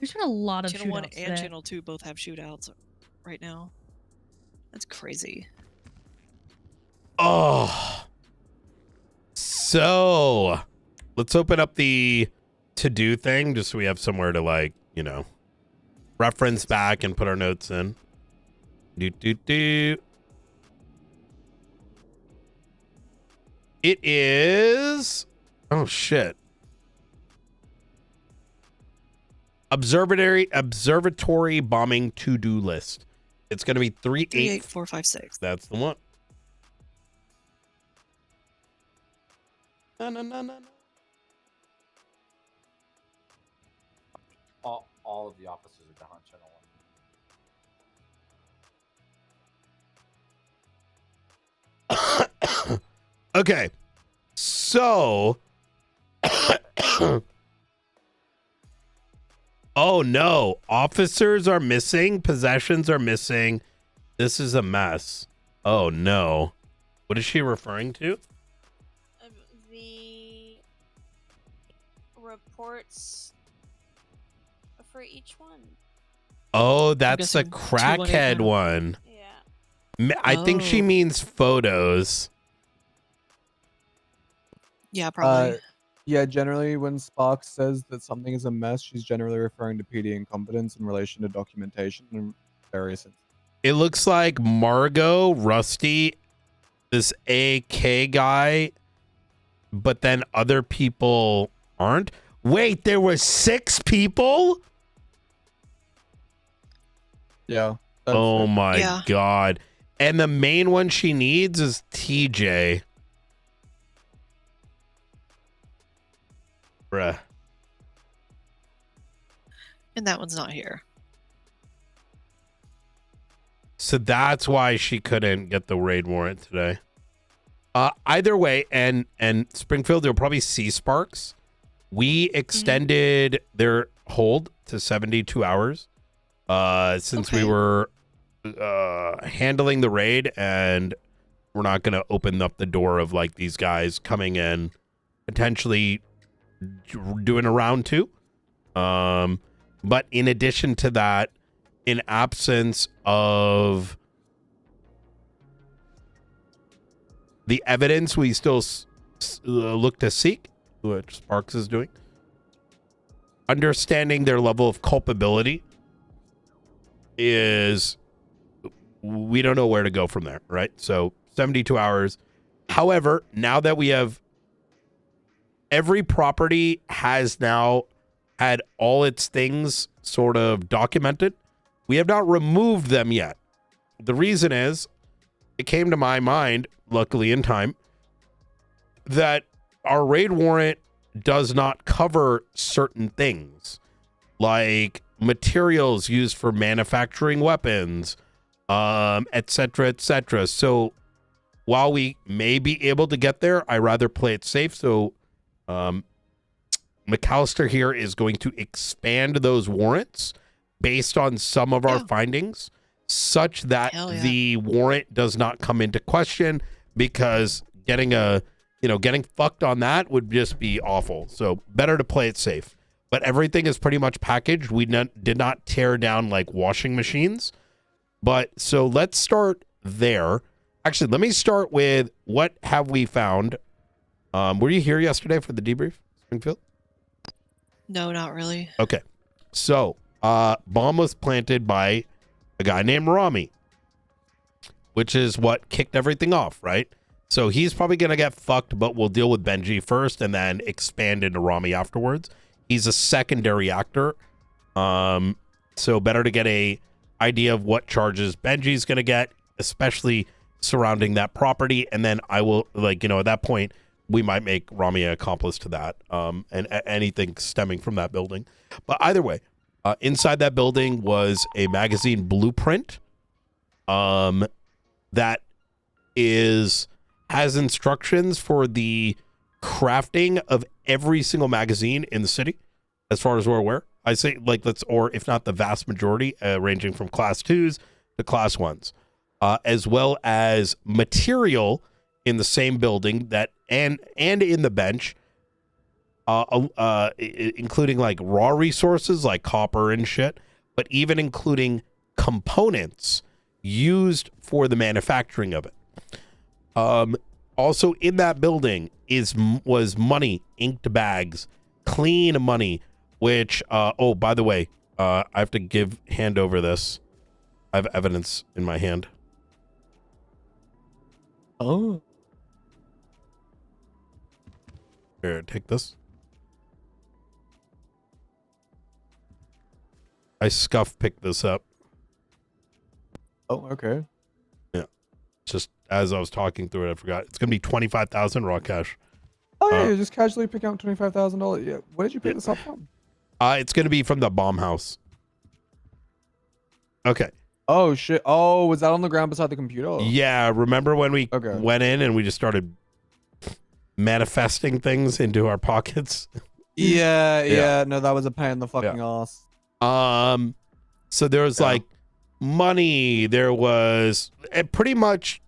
There's been a lot of Channel 1 shootouts and today. Channel 2 both have shootouts right now. That's crazy. Oh. So, let's open up the to-do thing just so we have somewhere to, like, you know, reference back and put our notes in. Do. It is... Oh, shit. Observatory bombing to-do list. It's going to be 38456. That's the one. No. All of the officers are down on channel 1. Okay. So... Oh no, officers are missing, possessions are missing. This is a mess. Oh no. What is she referring to? The reports for each one. Oh, that's the guessing crackhead 218 one. Yeah. I think she Oh. means photos. Yeah, probably. Yeah, generally when Sparks says that something is a mess, she's generally referring to PD incompetence in relation to documentation and various instances. It looks like Margot, Rusty, this AK guy, but then other people aren't. Wait, there were 6 people? Yeah. Oh my Yeah. God. And the main one she needs is TJ. Bruh. And that one's not here. So that's why she couldn't get the raid warrant today. Either way, and Springfield, you'll probably see Sparks. We extended their hold to 72 hours since we Okay. were handling the raid, and we're not going to open up the door of like these guys coming in, potentially doing a round 2. But in addition to that, in absence of the evidence we still look to seek, which Sparks is doing, understanding their level of culpability is, we don't know where to go from there, right? So 72 hours. However, now that we have, every property has now had all its things sort of documented. We have not removed them yet. The reason is, it came to my mind, luckily in time, that our raid warrant does not cover certain things, like materials used for manufacturing weapons, etc., etc. So while we may be able to get there, I rather play it safe. So McAllister here is going to expand those warrants based on some of our findings, such that the warrant does not come into question, because getting fucked on that would just be awful. So better to play it safe. But everything is pretty much packaged. We did not tear down like washing machines. But so let's start there. Actually, let me start with, what have we found? Were you here yesterday for the debrief, Springfield? No, not really. Okay. So, bomb was planted by a guy named Rami, which is what kicked everything off, right? So he's probably going to get fucked, but we'll deal with Benji first and then expand into Rami afterwards. He's a secondary actor. So better to get a idea of what charges Benji's going to get, especially surrounding that property. And then I will, like, at that point, we might make Rami an accomplice to that, and anything stemming from that building. But either way, inside that building was a magazine blueprint that has instructions for the crafting of every single magazine in the city, as far as we're aware. I say, like, or if not the vast majority, ranging from class 2s to class 1s, as well as material in the same building that and in the bench including like raw resources like copper and shit, but even including components used for the manufacturing of it. Also in that building was money, inked bags, clean money, which oh, by the way, I have to hand over this. I have evidence in my hand. Oh. Here, take this. I scuff picked this up. Oh, okay. Yeah. Just as I was talking through it, I forgot. It's gonna be 25,000 raw cash. Oh yeah, you just casually pick out $25,000. Yeah. Where did you pick this up from? It's gonna be from the bomb house. Okay. Oh shit. Oh, was that on the ground beside the computer? Yeah, remember when we went in and we just started manifesting things into our pockets? Yeah. No, that was a pain in the fucking ass. So there was like money, there was pretty much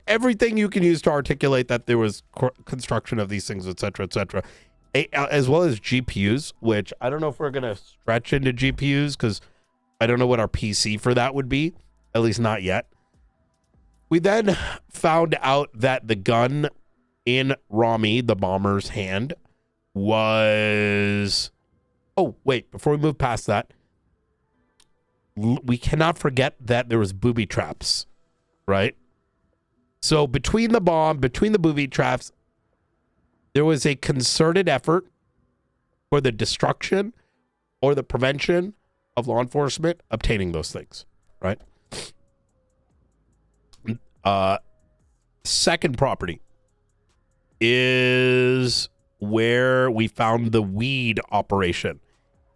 everything you can use to articulate that there was construction of these things, etc., etc., as well as GPUs, which I don't know if we're gonna stretch into GPUs because I don't know what our PC for that would be, at least not yet. We then found out that the gun in Rami, the bomber's hand, was... Oh, wait, before we move past that, we cannot forget that there was booby traps, right? So between the bomb, between the booby traps, there was a concerted effort for the destruction or the prevention of law enforcement obtaining those things, right? Second property is where we found the weed operation.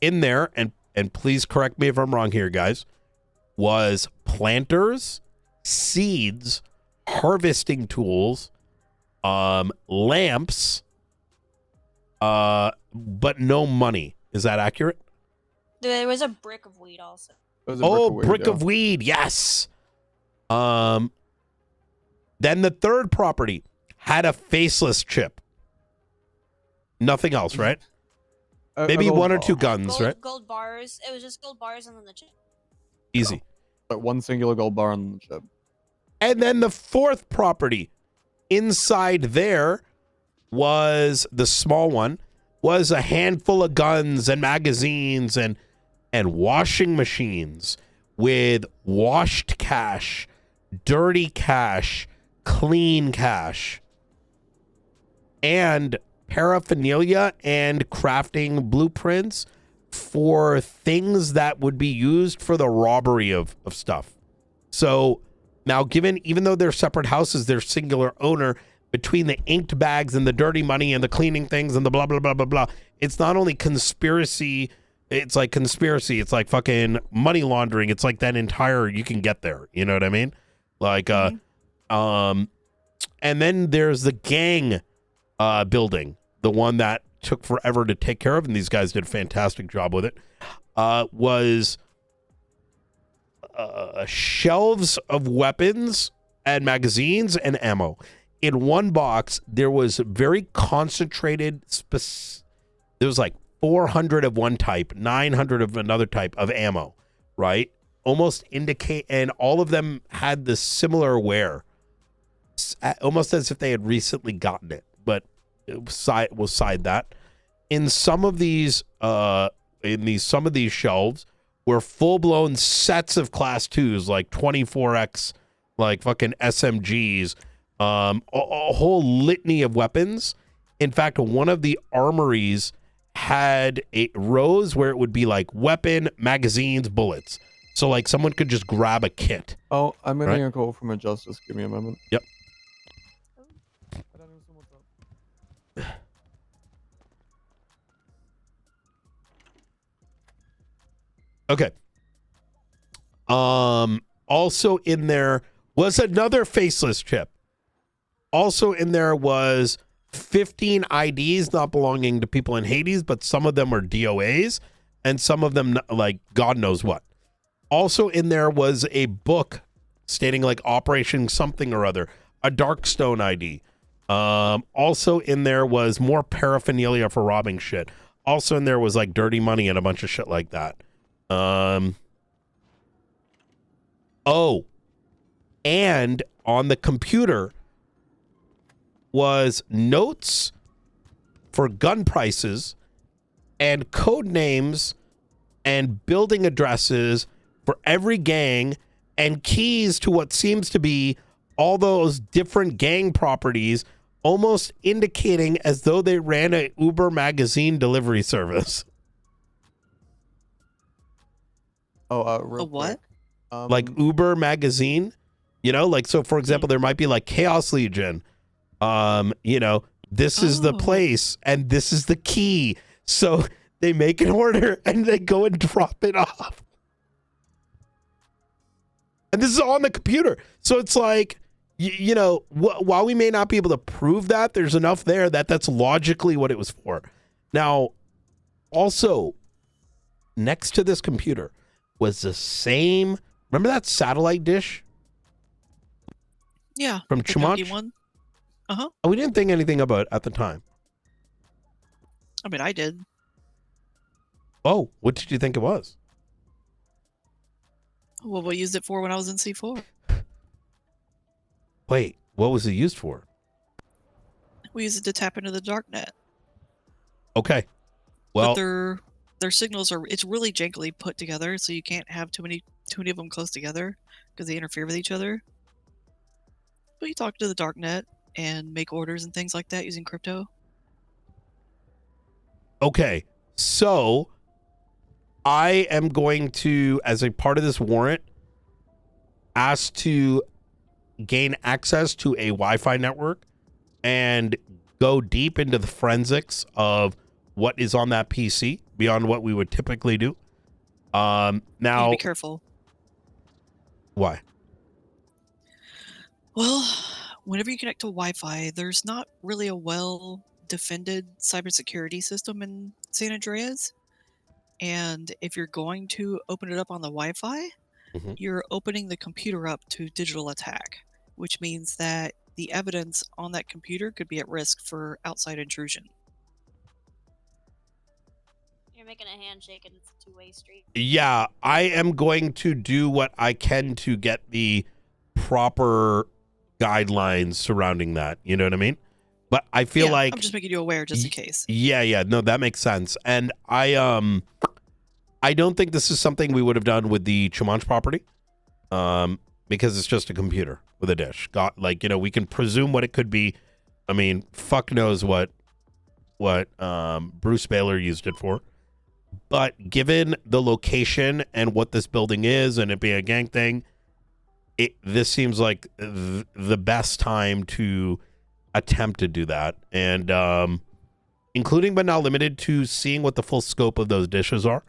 In there, and please correct me if I'm wrong here, guys, was planters, seeds, harvesting tools, lamps, but no money. Is that accurate? There was a brick of weed also. Brick of weed, yes. Then the third property had a faceless chip. Nothing else, right? Maybe one or two guns, right? Gold bars. It was just gold bars and then the chip. Easy. Like one singular gold bar on the chip. And then the fourth property, inside there was the small one, was a handful of guns and magazines and washing machines with washed cash, dirty cash, clean cash, and paraphernalia and crafting blueprints for things that would be used for the robbery of stuff. So now, even though they're separate houses, they're singular owner. Between the inked bags and the dirty money and the cleaning things and the blah, blah, blah, blah, blah, it's not only conspiracy, it's like conspiracy. It's like fucking money laundering. It's like that entire, you can get there. You know what I mean? Like, and then there's the gang building, the one that took forever to take care of, and these guys did a fantastic job with it, was shelves of weapons and magazines and ammo. In one box, there was very concentrated, there was like 400 of one type, 900 of another type of ammo, right? Almost indicate, and all of them had this similar wear, almost as if they had recently gotten it, but it was side that. In some of these, some of these shelves were full-blown sets of class 2s, like 24X, like fucking SMGs, a whole litany of weapons. In fact, one of the armories had rows where it would be like weapon, magazines, bullets. So like someone could just grab a kit. Oh, I'm getting a call from a justice. Give me a moment. Yep. Okay. Also in there was another faceless chip. Also in there was 15 IDs not belonging to people in Hades, but some of them were DOAs and some of them like God knows what. Also in there was a book stating like Operation something or other, a Darkstone ID, Also in there was more paraphernalia for robbing shit. Also in there was like dirty money and a bunch of shit like that. Oh, and on the computer was notes for gun prices and code names and building addresses for every gang and keys to what seems to be all those different gang properties, almost indicating as though they ran a Uber magazine delivery service. Oh, A what? Like Uber magazine, you know, like, so for example, there might be like Chaos Legion, you know, this is the place and this is the key. So they make an order and they go and drop it off. And this is on the computer. So it's like, you know, while we may not be able to prove that, there's enough there that that's logically what it was for. Now, also, next to this computer was the same, remember that satellite dish? Yeah. From the Chumash? junky one. Uh-huh. We didn't think anything about it at the time. I mean, I did. Oh, what did you think it was? Well, we used it for when I was in C4. Wait, what was it used for? We used it to tap into the darknet. Okay. Well, But their signals are, it's really jankily put together, so you can't have too many of them close together because they interfere with each other. But you talk to the darknet and make orders and things like that using crypto. okay. So I am going to, as a part of this warrant, ask to gain access to a Wi-Fi network and go deep into the forensics of what is on that PC beyond what we would typically do. You Now, be careful. why? Well, whenever you connect to Wi-Fi, there's not really a well-defended cybersecurity system in San Andreas. And if you're going to open it up on the Wi-Fi, Mhm. you're opening the computer up to digital attack, which means that the evidence on that computer could be at risk for outside intrusion. You're making a handshake and it's a two-way street. Yeah, I am going to do what I can to get the proper guidelines surrounding that. You know what I mean? But I feel Yeah, like I'm just making you aware just in case. Yeah, no, that makes sense. And I don't think this is something we would have done with the Chumanch property. Because it's just a computer with a dish. Got, like, you know, we can presume what it could be. I mean, fuck knows what Bruce Baylor used it for. But given the location and what this building is and it being a gang thing, this seems like the best time to attempt to do that. And including but not limited to seeing what the full scope of those dishes are.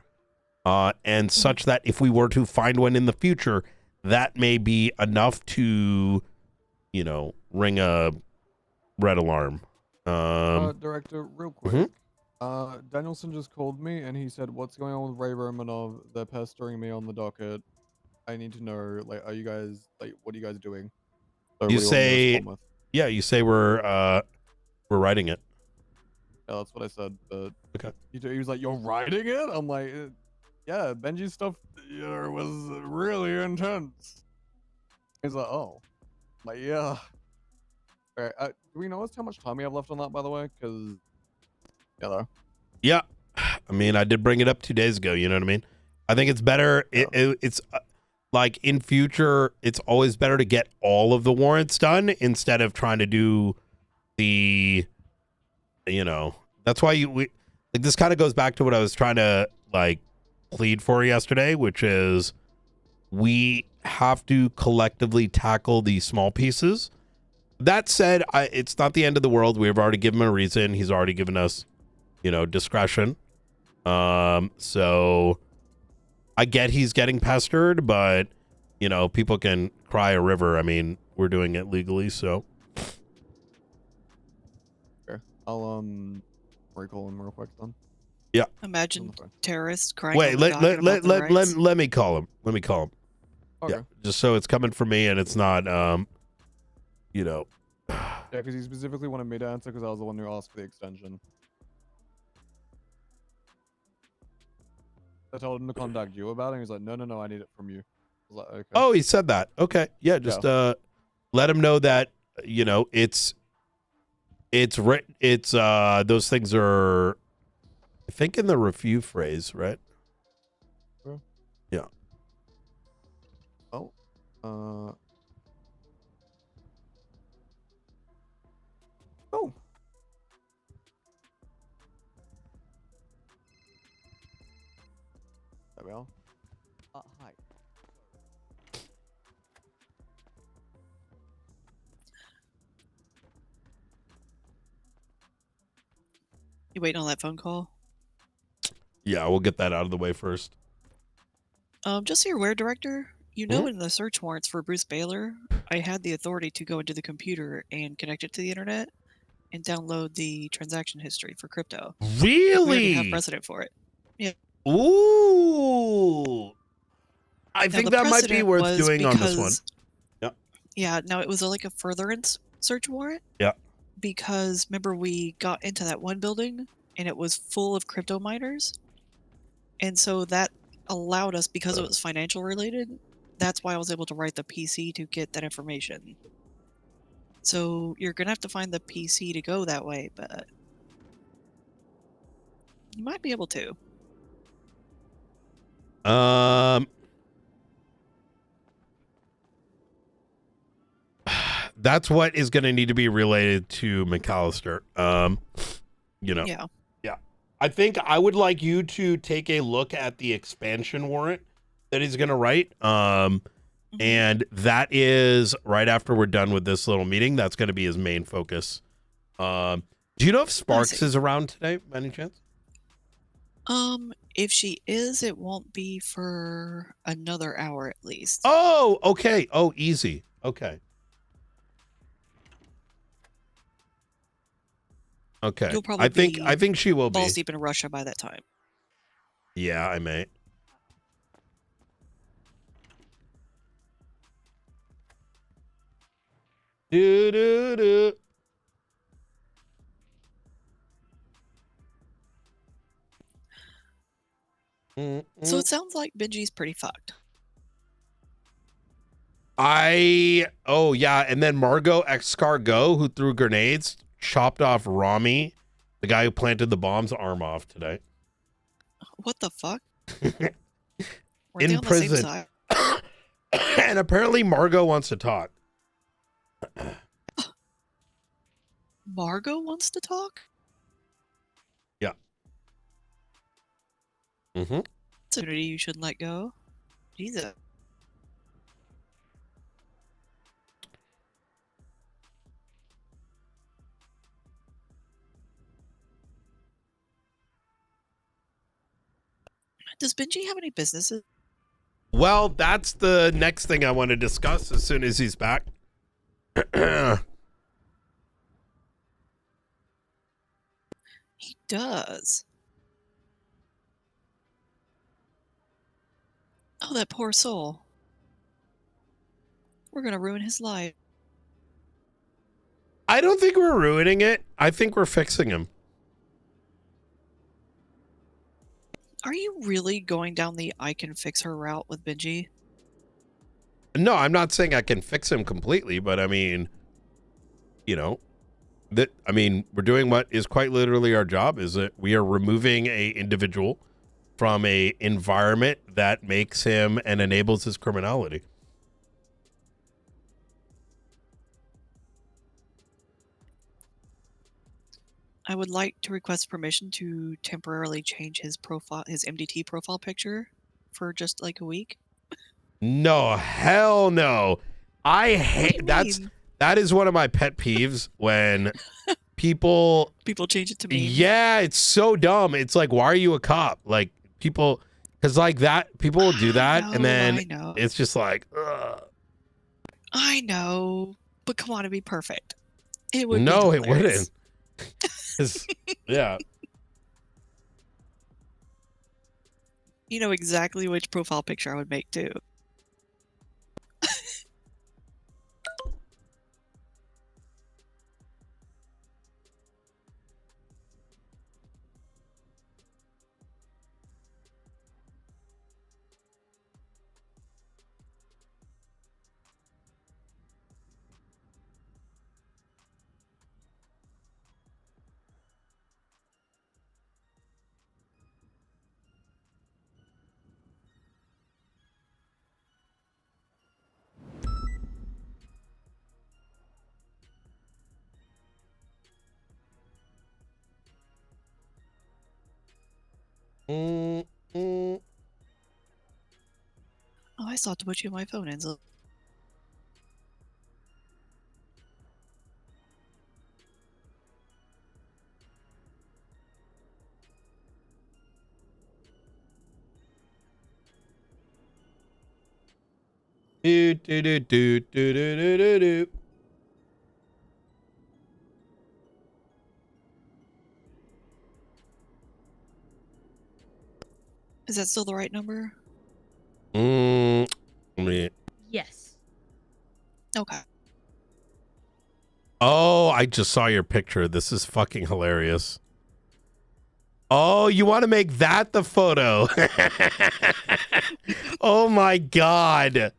And such that if we were to find one in the future, that may be enough to, you know, ring a red alarm. Director, real quick. Danielson just called me and he said, "What's going on with Ray Romanov? They're pestering me on the docket. I need to know, like, are you guys, like, what are you guys doing?" So You what do want me to say, respond with? yeah, you say we're writing it. Yeah, that's what I said. But Okay. he was like, "You're writing it?" I'm like, "Yeah, Benji's stuff was really intense." He's like, "Oh." I'm like, "Yeah." All right, do we know how much time we have left on that, by the way? Because, yeah, though. Yeah. I mean, I did bring it up 2 days ago. You know what I mean? I think it's better. It's like in future, it's always better to get all of the warrants done instead of trying to do the, you know, that's why like this kind of goes back to what I was trying to like plead for yesterday, which is we have to collectively tackle these small pieces. That said, it's not the end of the world. We've already given him a reason. He's already given us, you know, discretion. So I get he's getting pestered, but, you know, people can cry a river. I mean, we're doing it legally, so. Okay. I'll recall him real quick then. Yeah. Imagine terrorists crying. Wait, on the docket about their rights. let me call him. Let me call him. Okay. Yeah, just so it's coming from me and it's not, you know. Yeah, because he specifically wanted me to answer because I was the one who asked for the extension. I told him to contact you about it, and he's like, no, I need it from you. I was like, okay. Oh, he said that. Okay. Yeah, just let him know that, you know, it's those things are, I think, in the review phrase, right? Sure. Yeah. Oh. Oh. There we are. Hi. You waiting on that phone call? Yeah, we'll get that out of the way first. Just so you're aware, Director, you know in the search warrants for Bruce Baylor, I had the authority to go into the computer and connect it to the internet and download the transaction history for crypto. We already have Really? precedent for it. Yeah. Ooh. I Now, think the that might be precedent worth was doing on this one. because- Yeah, now it was like a furtherance search warrant. Yeah. Because remember we got into that one building and it was full of crypto miners. And so that allowed us, because it was financial related, that's why I was able to write the PC to get that information. So you're going to have to find the PC to go that way, but you might be able to. That's what is going to need to be related to McAllister. You know. Yeah. Yeah. I think I would like you to take a look at the expansion warrant that he's going to write. And that is right after we're done with this little meeting. That's going to be his main focus. Do you know if Sparks is around today, by any chance? If she is, it won't be for another hour at least. Oh, okay. Oh, easy. Okay. Okay. You'll probably I think she will be. balls deep in Russia by that time. Yeah, I may. Do do do. So it sounds like Benji's pretty fucked. Oh yeah, and then Margot Escargot, who threw grenades, chopped off Rami, the guy who planted the bomb's arm off today. What the fuck? Were In they on prison. the same side? And apparently Margot wants to talk. Margot wants to talk? Yeah. Mm-hmm. It's an opportunity you shouldn't let go. Jesus. Does Benji have any businesses? Well, that's the next thing I want to discuss as soon as he's back. He does. Oh, that poor soul. We're gonna ruin his life. I don't think we're ruining it. I think we're fixing him. Are you really going down the I can fix her route with Benji? No, I'm not saying I can fix him completely, but I mean, you know, we're doing what is quite literally our job, is that we are removing a individual from a environment that makes him and enables his criminality. I would like to request permission to temporarily change his profile, his MDT profile picture for just like a week. No, hell no. I hate that is one of my pet peeves when people change it to me. Yeah, it's so dumb. It's like, why are you a cop? Like people, because like that, people will do that, and then it's just like, ugh. I know, but come on, it'd be perfect. It would. No, be it wouldn't. Yeah. You know exactly which profile picture I would make too. Mm, mm. Oh, I still have to put you on my phone, Enzo. Do, do, do, do, do, do, do, do, do. Is that still the right number? Mm, me- Yes. Okay. Oh, I just saw your picture. This is fucking hilarious. Oh, you want to make that the photo? Oh my god.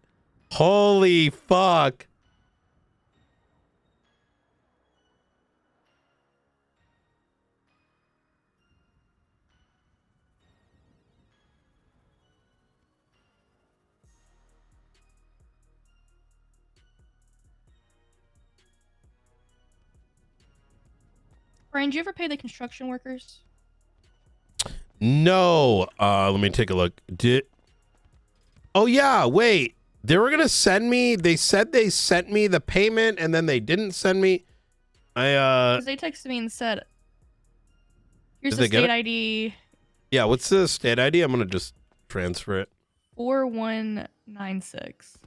Holy fuck. Brian, do you ever pay the construction workers? No. Let me take a look. Oh yeah, wait. They were gonna send me. They said they sent me the payment, and then they didn't send me. Because they texted me and said, "Here's Did the they get state it? ID Yeah. What's the state ID? I'm gonna just transfer it. 4196."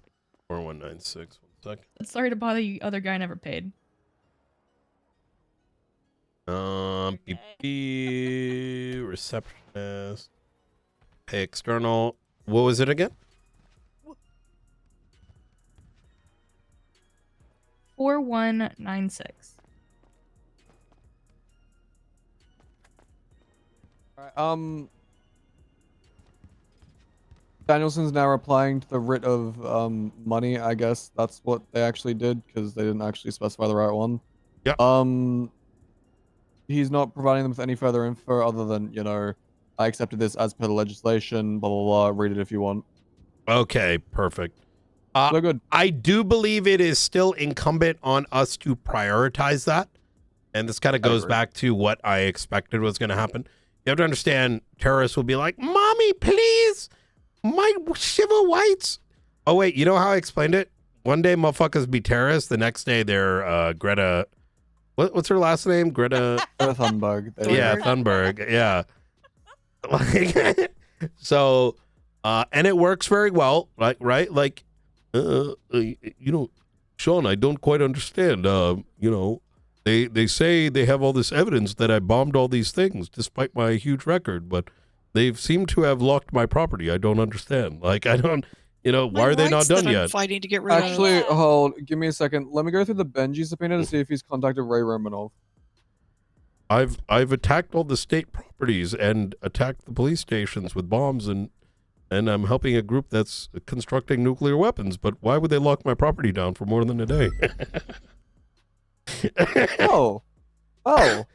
4196. 1 second. Sorry to bother you. Other guy never paid. BP receptionist. Pay external. What was it again? 4196. Alright, Danielson's now replying to the writ of money. I guess that's what they actually did because they didn't actually specify the right one. Yeah. He's not providing them with any further info other than, you know, I accepted this as per the legislation, blah blah blah. Read it if you want. Okay, perfect. They're good. I do believe it is still incumbent on us to prioritize that. And this kind of goes agree. back to what I expected was going to happen. You have to understand, terrorists will be like, "Mommy, please, my civil rights." Oh, wait, you know how I explained it? One day, motherfuckers be terrorists. The next day, they're Greta. What's her last name? Greta. Thunberg. There you Yeah, go. Thunberg. Yeah. Like, so, and it works very well. Like, right? Like, you know, Sean, I don't quite understand. You know, they say they have all this evidence that I bombed all these things despite my huge record, but they've seemed to have locked my property. I don't understand. Like, I don't, you know, why My are they not rights done that I'm yet? fighting to get rid of. Actually, Yeah. hold. Give me a second. Let me go through the Benji subpoena to see if he's contacted Ray Romanov. I've attacked all the state properties and attacked the police stations with bombs, and I'm helping a group that's constructing nuclear weapons. But why would they lock my property down for more than a day? Oh. Oh.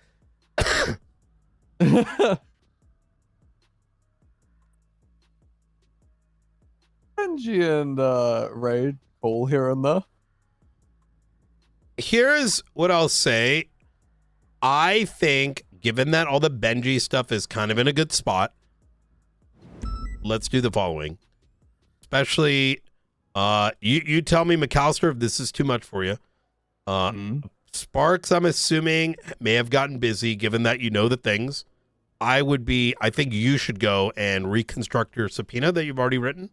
Benji and Ray call here and there. Here's what I'll say. I think, given that all the Benji stuff is kind of in a good spot, let's do the following. Especially, you tell me, McAllister, if this is too much for you. Sparks, I'm assuming, may have gotten busy, given that you know the things. I think you should go and reconstruct your subpoena that you've already written,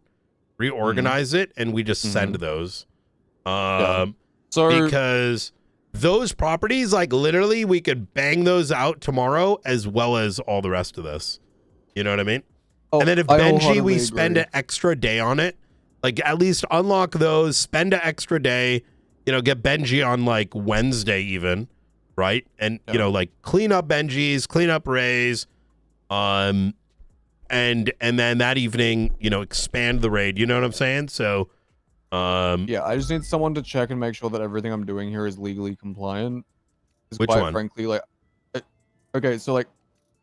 reorganize it, and we just send those. So Because those properties, like, literally, we could bang those out tomorrow as well as all the rest of this. You know what I mean? And then if I Benji, wholeheartedly we spend agree. an extra day on it, like, at least unlock those, spend an extra day, you know, get Benji on, like, Wednesday even, right? And, you know, like, clean up Benji's, clean up Ray's, and then that evening, you know, expand the raid. You know what I'm saying? So, yeah, I just need someone to check and make sure that everything I'm doing here is legally compliant. 'Cause Which quite one? frankly, like, okay, so like,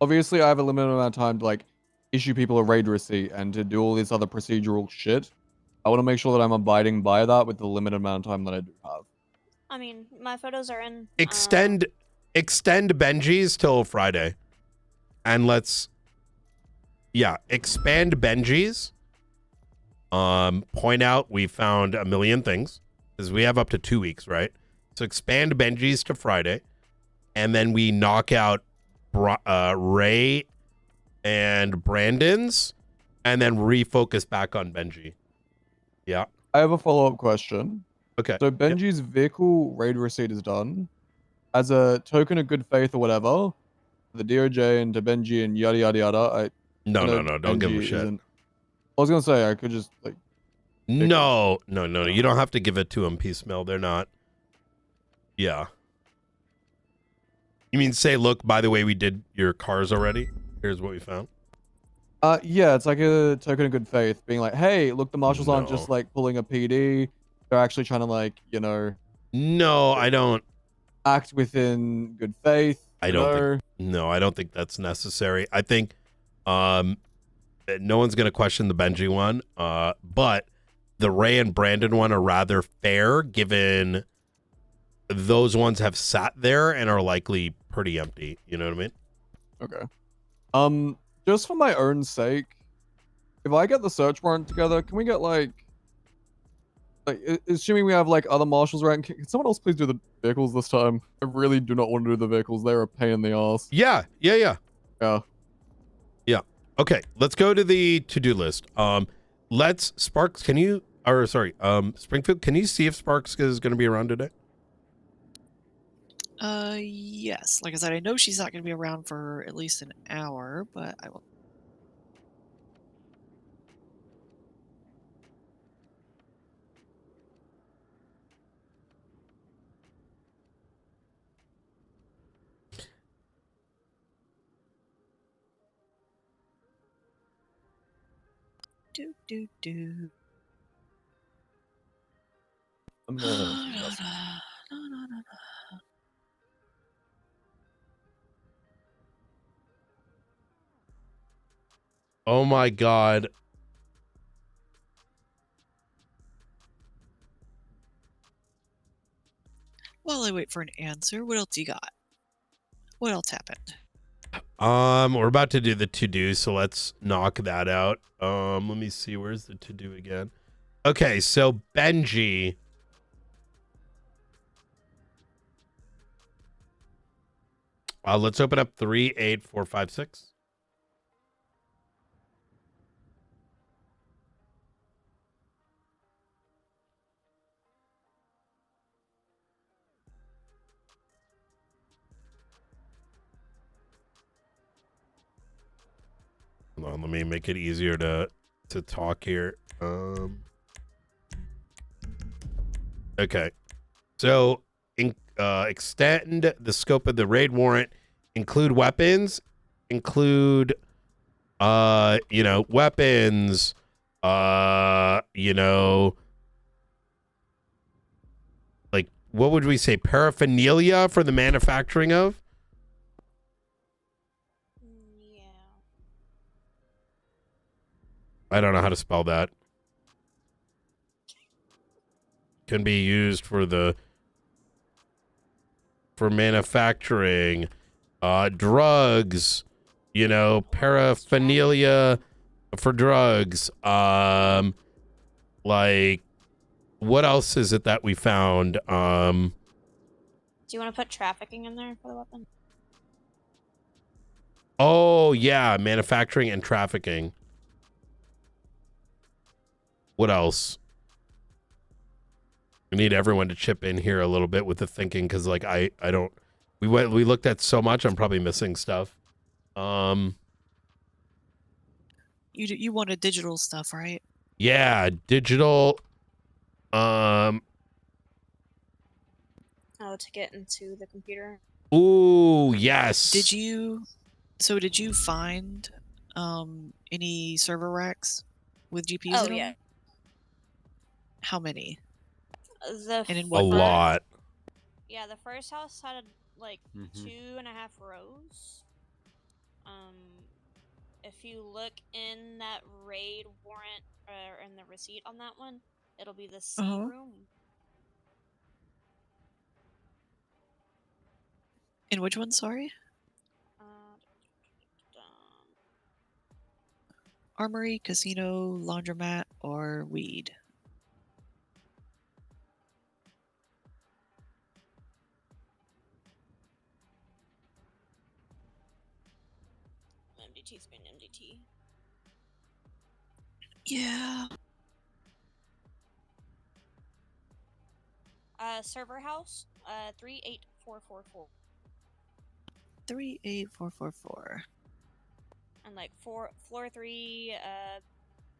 obviously I have a limited amount of time to like issue people a raid receipt and to do all this other procedural shit. I want to make sure that I'm abiding by that with the limited amount of time that I do have. I mean, my photos are in. extend Benji's till Friday, and let's Yeah, expand Benji's. Point out we found a million things because we have up to 2 weeks, right? So expand Benji's to Friday, and then we knock out Ray and Brandon's, and then refocus back on Benji. Yeah. I have a follow-up question. Okay. So Benji's vehicle raid receipt is done. As a token of good faith or whatever, the DOJ and to Benji and yada yada yada. No, know don't give him Benji shit. isn't- I was gonna say I could just like. No. You don't have to give it to him piecemeal. They're not. Yeah. You mean say, look, by the way, we did your cars already. Here's what we found. Yeah, it's like a token of good faith, being like, hey, look, the marshals aren't just No. like pulling a PD. They're actually trying to like, No, I don't. act within good faith. I don't think that's necessary. I think no one's going to question the Benji one, but the Ray and Brandon one are rather fair given those ones have sat there and are likely pretty empty. You know what I mean? Okay. Just for my own sake, if I get the search warrant together, can we get assuming we have like other marshals around, can someone else please do the vehicles this time? I really do not want to do the vehicles. They're a pain in the ass. Yeah. Yeah. Okay, let's go to the to-do list. Sparks, Springfield, can you see if Sparks is going to be around today? Yes. Like I said, I know she's not going to be around for at least an hour, but I will. Do. I'm gonna Oh my God. While I wait for an answer, what else you got? What else happened? We're about to do the to-do, so let's knock that out. Let me see, where's the to-do again? Okay, so Benji. Let's open up 38456. Hold on, let me make it easier to talk here. Okay, so extend the scope of the raid warrant, include weapons, weapons, like what would we say, paraphernalia for the manufacturing of? Yeah. I don't know how to spell that. Can be used for manufacturing, drugs, paraphernalia for drugs. Like, what else is it that we found? Do you want to put trafficking in there for the weapon? Oh yeah, manufacturing and trafficking. What else? We need everyone to chip in here a little bit with the thinking, because like I don't. We looked at so much. I'm probably missing stuff. You wanted digital stuff, right? Yeah, digital. Oh, to get into the computer. Ooh, yes. Did you find any server racks with GPUs Oh in them? yeah. How many? And in A what lot. Yeah, the first house had like Mhm. 2.5 rows. If you look in that raid warrant or in the receipt on that one, it'll be the C room. In which one? Sorry. armory, casino, laundromat, or weed. MDT's been MDT. Yeah. Server house, 38444. 38444. And like floor 3,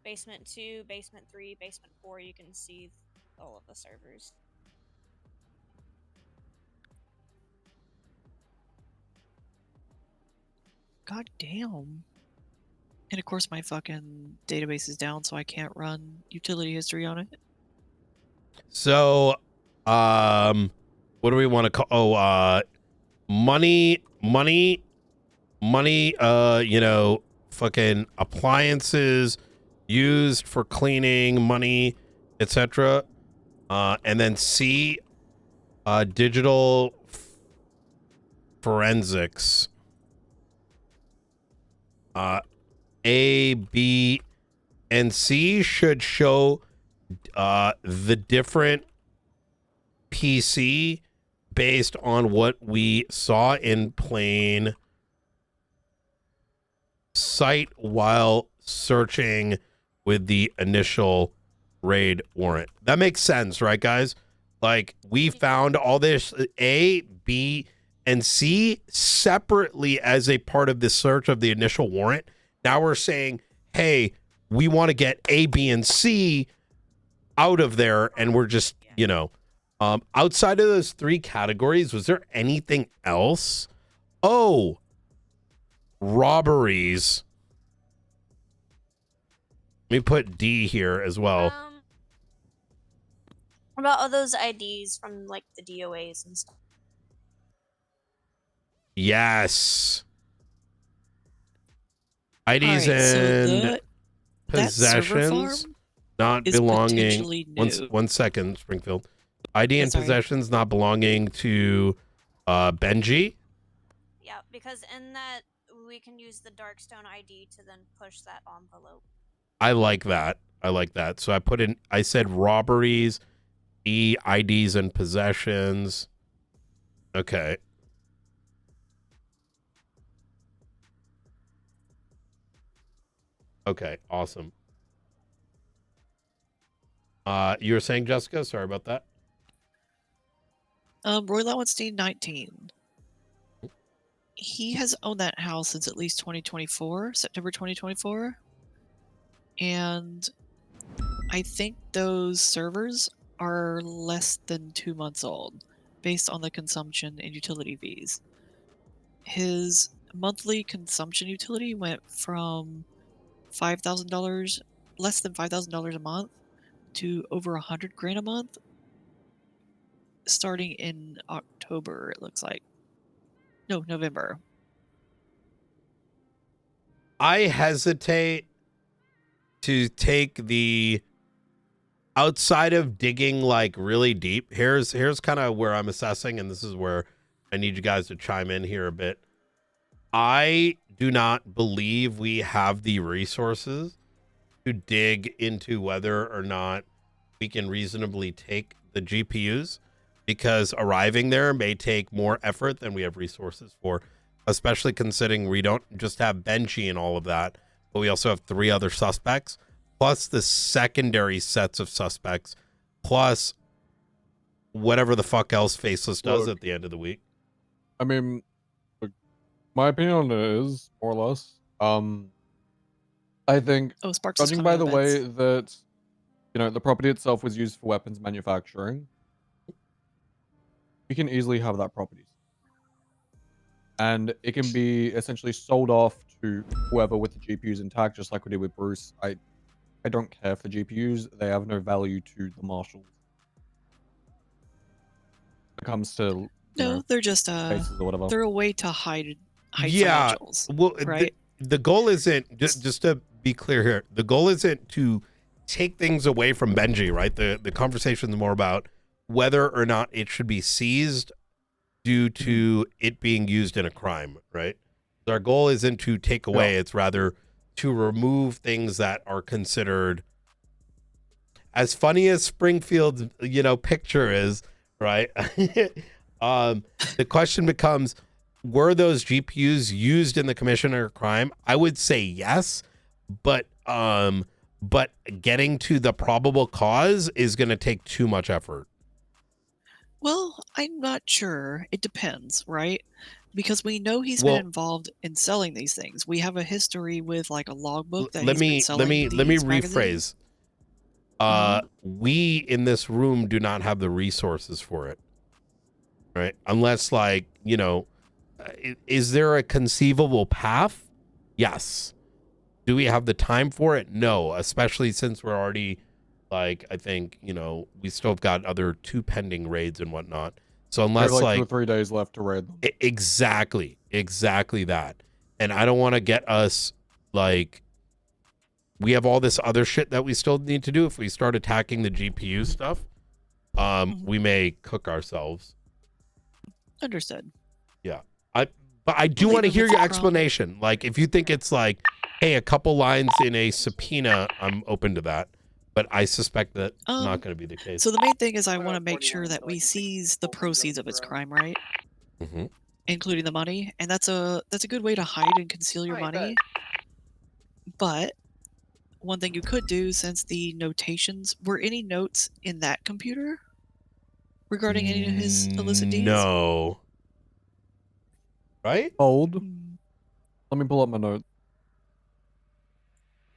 basement 2, basement 3, basement 4, you can see all of the servers. God damn. And of course my fucking database is down, so I can't run utility history on it. So, what do we want to call? Oh, money. You know, fucking appliances used for cleaning, money, etc. And then C, digital forensics. A, B, and C should show the different PC based on what we saw in plain sight while searching with the initial raid warrant. That makes sense, right, guys? Like, we found all this A, B, and C separately as a part of the search of the initial warrant. Now we're saying, hey, we want to get A, B, and C out of there, and we're just, you know, outside of those three categories, was there anything else? Oh, robberies. Let me put D here as well. About all those IDs from like the DOAs and stuff. Yes. IDs Alright, so and that server possessions farm not is belonging. potentially new. One second, Springfield. ID Yeah, and sorry. possessions not belonging to Benji. Yeah, because in that we can use the Darkstone ID to then push that envelope. I like that. I like that. So I said robberies, E, IDs and possessions. Okay. Okay, awesome. You were saying, Jessica? Sorry about that. Roy Lowenstein, 19. He has owned that house since at least 2024, September 2024. And I think those servers are less than 2 months old, based on the consumption and utility fees. His monthly consumption utility went from $5,000, less than $5,000 a month, to over $100,000 a month, starting in October, it looks like. No, November. I hesitate to take the outside of digging like really deep. Here's kind of where I'm assessing, and this is where I need you guys to chime in here a bit. I do not believe we have the resources to dig into whether or not we can reasonably take the GPUs, because arriving there may take more effort than we have resources for, especially considering we don't just have Benji and all of that, but we also have 3 other suspects, plus the secondary sets of suspects, plus whatever the fuck else Faceless does at the end of the week. I mean, look, my opinion on it is, more or less, I think, Oh, Sparks is judging coming by the on way beds. that, you know, the property itself was used for weapons manufacturing, we can easily have that property. And it can be essentially sold off to whoever with the GPUs intact, just like we did with Bruce. I don't care for the GPUs. They have no value to the marshals. When it comes to, you No, know, they're just cases or whatever. they're a way to hide Yeah, financials. well, right? the goal isn't, just to be clear here, the goal isn't to take things away from Benji, right? The conversation is more about whether or not it should be seized due to it being used in a crime, right? Our goal isn't to take away, it's rather to remove things that are considered, as funny as Springfield's, picture is, right? The question becomes, were those GPUs used in the commission of a crime? I would say yes, but getting to the probable cause is going to take too much effort. Well, I'm not sure. It depends, right? Because we know he's been involved in selling these things. We have a history with like a logbook that let he's been me selling these magazines. rephrase. We in this room do not have the resources for it, right? Unless, like, is there a conceivable path? Yes. Do we have the time for it? No, especially since we're already, like, I think, we still have got other 2 pending raids and whatnot. So unless, There's like 2 or 3 days left to raid them. Exactly that. And I don't want to get us, like, we have all this other shit that we still need to do. If we start attacking the GPU stuff, we may cook ourselves. Understood. Yeah. But I do want to hear your explanation. Like, if you think it's like, hey, a couple lines in a subpoena, I'm open to that. But I suspect that's not going to be the case. So the main thing is I want to make sure that we seize the proceeds of his crime, right? Mm-hmm. Including the money, and that's a good way to hide and conceal your money. But one thing you could do, since the notations, were any notes in that computer regarding any of his illicit deeds? No. Right? Hold. Let me pull up my notes.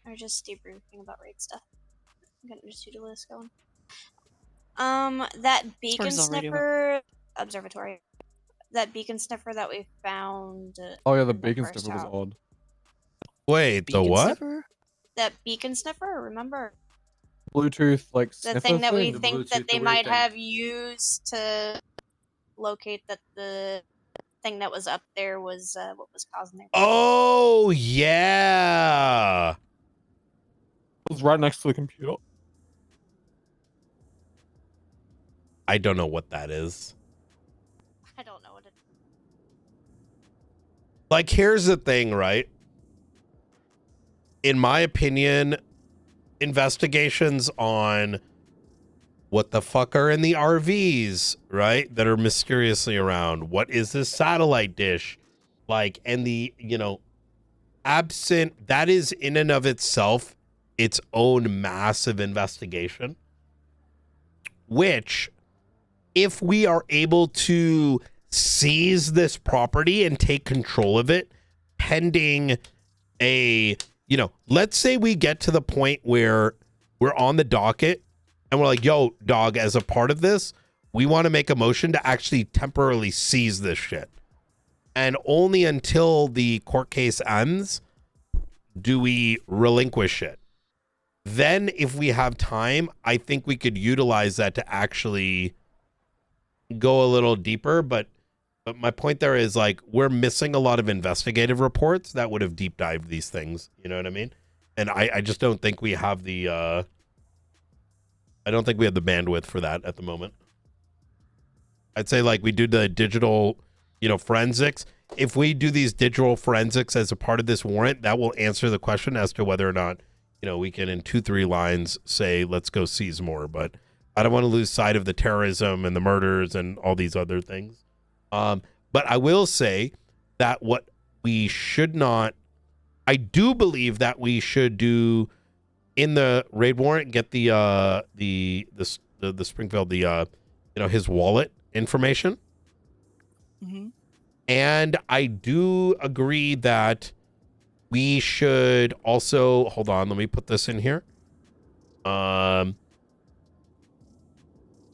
Or just debriefing about raid stuff. I'm gonna just do the list going. That beacon sniffer observatory. That beacon sniffer that we found. Oh yeah, the beacon sniffer was odd. Wait, the what? Sniffer? That beacon sniffer, remember? Bluetooth, like, the thing that we think that they might have used to locate that the thing that was up there was what was causing their. Oh yeah. It was right next to the computer. I don't know what that is. I don't know what it is. Like, here's the thing, right? In my opinion, investigations on what the fuck are in the RVs, right, that are mysteriously around. What is this satellite dish? Like, and the, absent, that is in and of itself its own massive investigation, which, if we are able to seize this property and take control of it, pending a, let's say we get to the point where we're on the docket and we're like, yo, dog, as a part of this, we want to make a motion to actually temporarily seize this shit. And only until the court case ends do we relinquish it. Then, if we have time, I think we could utilize that to actually go a little deeper. But my point there is, like, we're missing a lot of investigative reports that would have deep dived these things. You know what I mean? And I just don't think we have the I don't think we have the bandwidth for that at the moment. I'd say, like, we do the digital, forensics. If we do these digital forensics as a part of this warrant, that will answer the question as to whether or not, we can, in 2-3 lines, say, let's go seize more. But I don't want to lose sight of the terrorism and the murders and all these other things. But I will say that what we should not, I do believe that we should do in the raid warrant, get the Springfield, his wallet information. Mm-hmm. And I do agree that we should also, hold on, let me put this in here.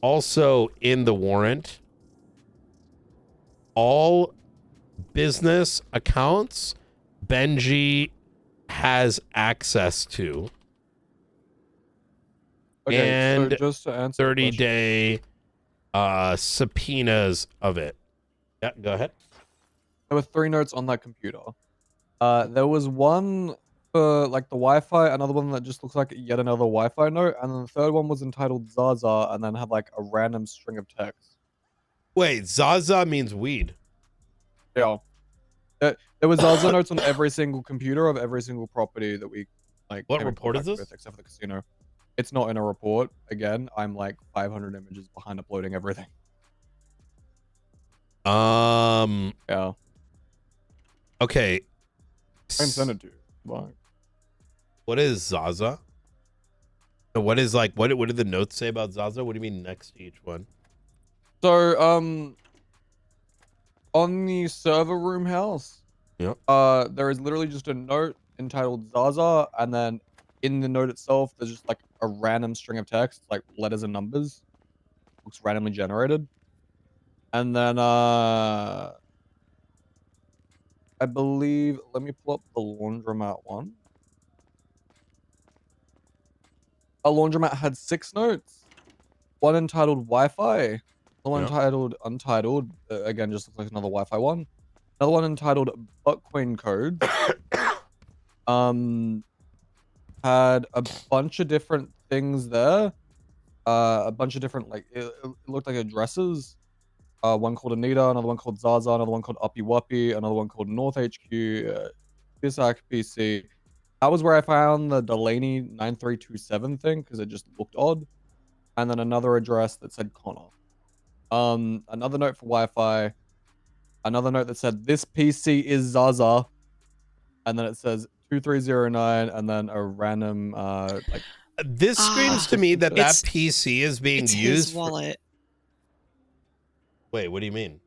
Also in the warrant, all business accounts Benji has access to. Okay, and so just to answer 30-day subpoenas of it. Yeah, go ahead. There were 3 notes on that computer. There was one for, like, the Wi-Fi, another one that just looks like yet another Wi-Fi note, and then the third one was entitled Zaza, and then had, like, a random string of text. Wait, Zaza means weed. Yeah. There was Zaza notes on every single computer of every single property that we like. What came in report is contact this? with, except for the casino. It's not in a report. Again, I'm like 500 images behind uploading everything. Yeah. Okay. I can send it to you. Bye. What is Zaza? What is like what did the notes say about Zaza? What do you mean next to each one? So on the server room house, Yep. there is literally just a note entitled Zaza, and then in the note itself, there's just like a random string of text, like letters and numbers, looks randomly generated, and then I believe, let me pull up the laundromat one. A laundromat had 6 notes, one entitled Wi-Fi, another one Yep. entitled Untitled, again just looks like another Wi-Fi one, another one entitled Butt Queen Codes. Had a bunch of different things there, a bunch of different, like it looked like addresses, one called Anita, another one called Zaza, another one called Uppy Wuppy, another one called North HQ, Pisak PC. That was where I found the Delaney 9327 thing because it just looked odd, and then another address that said Connor. Another note for Wi-Fi, another note that said this PC is Zaza, and then it says 2309, and then a random like. This screams to me that It's- PC is being It's used his wallet. Wait, what do you mean?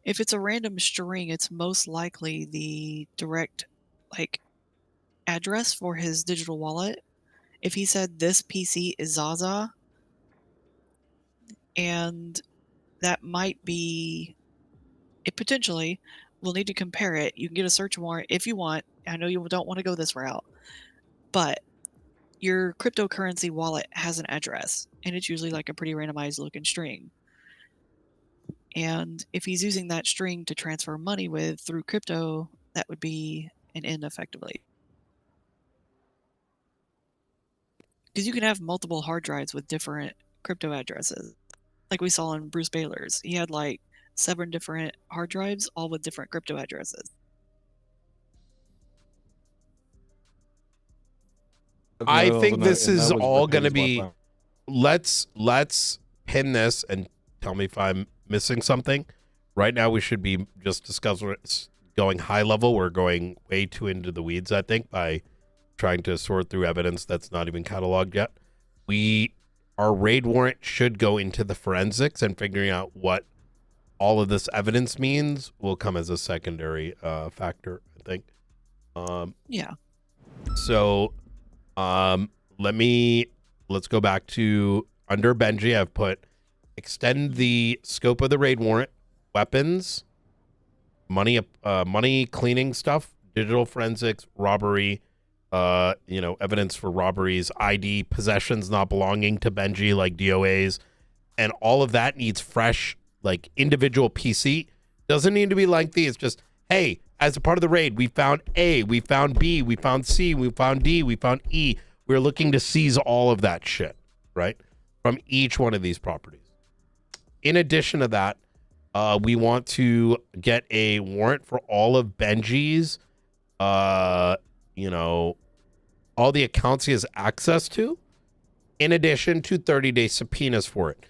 If it's a random string, it's most likely the direct like address for his digital wallet. If he said this PC is Zaza, and that might be it potentially, we'll need to compare it. You can get a search warrant if you want. I know you don't want to go this route, but your cryptocurrency wallet has an address, and it's usually like a pretty randomized looking string. And if he's using that string to transfer money with through crypto, that would be an end effectively. Because you can have multiple hard drives with different crypto addresses. Like we saw in Bruce Baylor's. He had like 7 different hard drives, all with different crypto addresses. I think this is all going to be, let's pin this and tell me if I'm missing something. Right now we should be just discussing going high level. We're going way too into the weeds, I think, by trying to sort through evidence that's not even cataloged yet. Our raid warrant should go into the forensics, and figuring out what all of this evidence means will come as a secondary factor, I think. Yeah. So let's go back to under Benji. I've put extend the scope of the raid warrant, weapons, money cleaning stuff, digital forensics, robbery, evidence for robberies, ID, possessions not belonging to Benji, like DOAs, and all of that needs fresh, like individual PC. Doesn't need to be lengthy. It's just, hey, as a part of the raid, we found A, we found B, we found C, we found D, we found E. We're looking to seize all of that shit, right? From each one of these properties. In addition to that, we want to get a warrant for all of Benji's, all the accounts he has access to, in addition to 30-day subpoenas for it.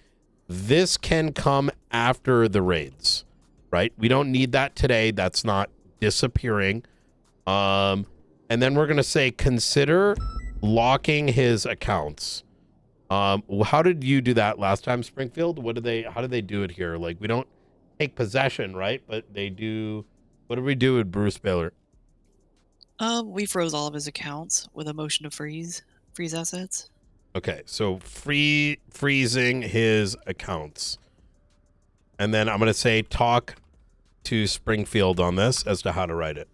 This can come after the raids, right? We don't need that today. That's not disappearing. And then we're going to say, consider locking his accounts. How did you do that last time, Springfield? How did they do it here? Like, we don't take possession, right? But they do. What did we do with Bruce Baylor? We froze all of his accounts with a motion to freeze assets. Okay, so freezing his accounts. And then I'm going to say talk to Springfield on this as to how to write it.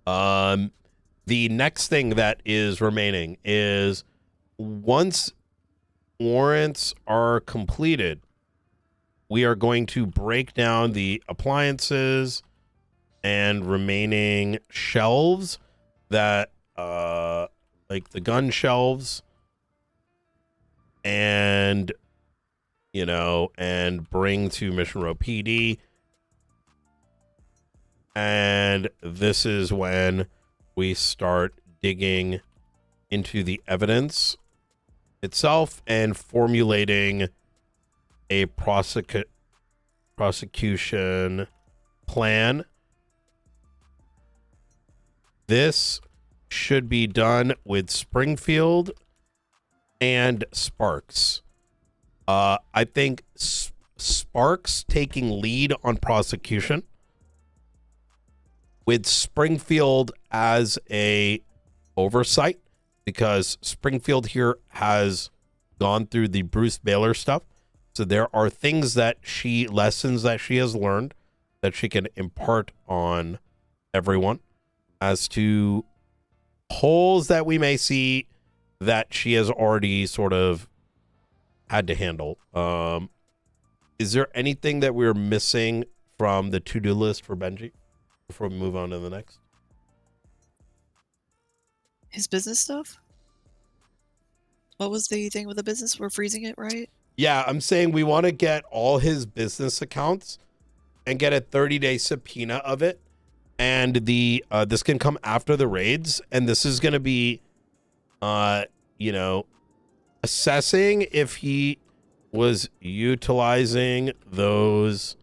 The next thing that is remaining is once warrants are completed, we are going to break down the appliances and remaining shelves that, like the gun shelves, and bring to Mission Row PD. And this is when we start digging into the evidence itself and formulating a prosecution plan. This should be done with Springfield and Sparks. I think Sparks taking lead on prosecution, with Springfield as a oversight, because Springfield here has gone through the Bruce Baylor stuff. So there are lessons that she has learned that she can impart on everyone as to holes that we may see that she has already sort of had to handle. Is there anything that we're missing from the to-do list for Benji before we move on to the next? His business stuff? What was the thing with the business? We're freezing it, right? Yeah, I'm saying we want to get all his business accounts and get a 30-day subpoena of it. And this can come after the raids, and this is going to be, assessing if he was utilizing those,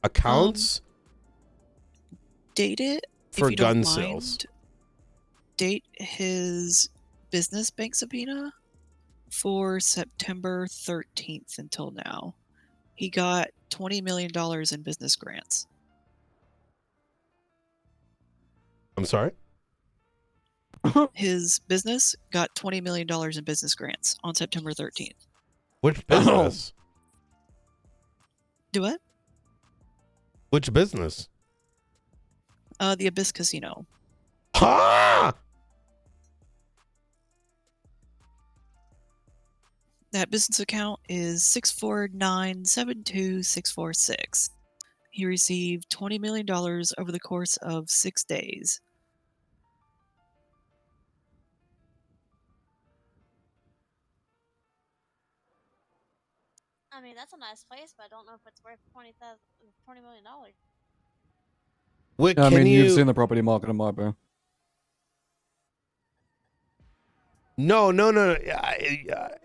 accounts Date it for if you don't gun mind. sales. Date his business bank subpoena for September 13th until now. He got $20 million in business grants. I'm sorry? His business got $20 million in business grants on September 13th. Which business? Do what? Which business? The Abyss Casino. Ha! That business account is 649726646. He received $20 million over the course of 6 days. I mean, that's a nice place, but I don't know if it's worth $20 million. What, I can mean, you... you've seen the property market in Marlboro. No.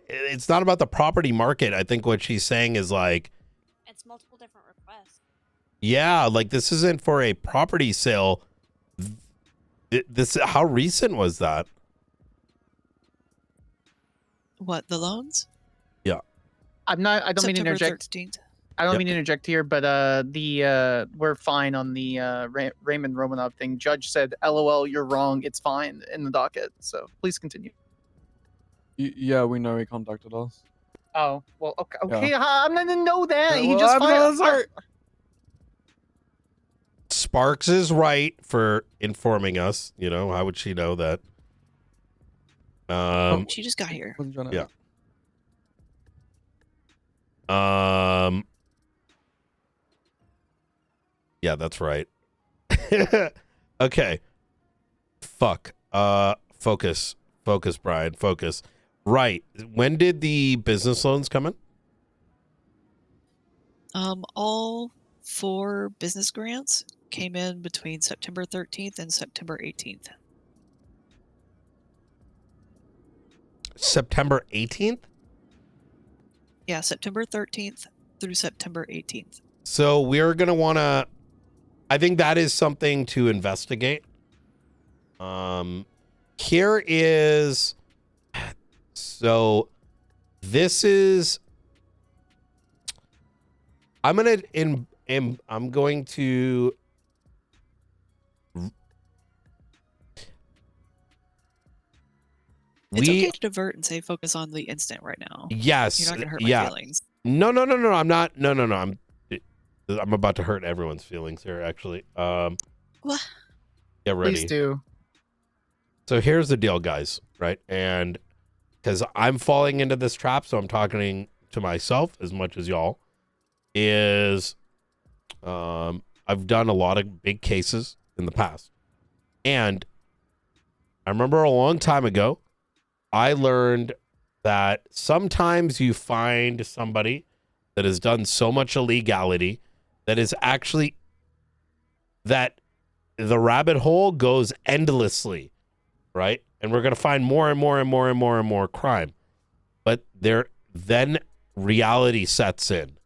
It's not about the property market. I think what she's saying is like... It's multiple different requests. Yeah, like this isn't for a property sale. How recent was that? What, the loans? Yeah. I don't mean to September interject. 13th. I don't Yep. mean to interject here, but we're fine on the Raymond Romanov thing. Judge said, "LOL, you're wrong. It's fine" in the docket. So please continue. Yeah, we know he contacted us. Oh well, okay. Yeah. Okay, I'm not gonna know that. He Well, just I'm fired. sorry. Sparks is right for informing us. How would she know that? She just got here. Wasn't trying to- Yeah. Yeah, that's right. Okay. Fuck. Focus, Brian. Focus. Right. When did the business loans come in? All 4 business grants came in between September 13th and September 18th. September 18th? Yeah, September 13th through September 18th. So we're going to want to... I think that is something to investigate. Here is... So this is... I'm going to... It's okay to divert and say focus on the instant right now. Yes. You're not gonna hurt my feelings. No. I'm not. No. I'm about to hurt everyone's feelings here, actually. What? Get ready. Please do. So here's the deal, guys, right? And because I'm falling into this trap, so I'm talking to myself as much as y'all, is I've done a lot of big cases in the past. And I remember a long time ago, I learned that sometimes you find somebody that has done so much illegality that is actually that the rabbit hole goes endlessly, right? And we're going to find more and more and more and more and more crime. But then reality sets in,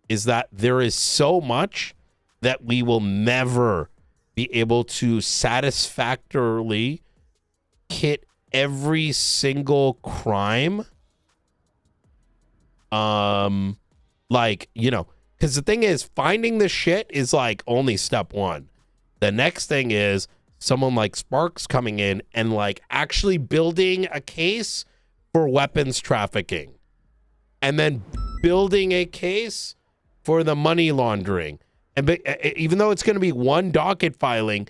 is that there is so much that we will never be able to satisfactorily hit every single crime. Like, you know, because the thing is, finding the shit is like only step one. The next thing is someone like Sparks coming in and like actually building a case for weapons trafficking, and then building a case for the money laundering. And even though it's going to be one docket filing,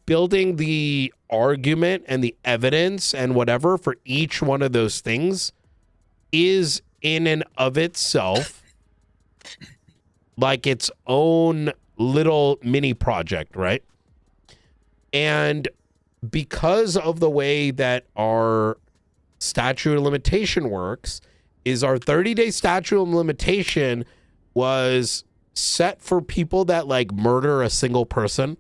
building the argument and the evidence and whatever for each one of those things is in and of itself like its own little mini project, right? And because of the way that our statute of limitation works, is our 30-day statute of limitation was set for people that like murder a single person,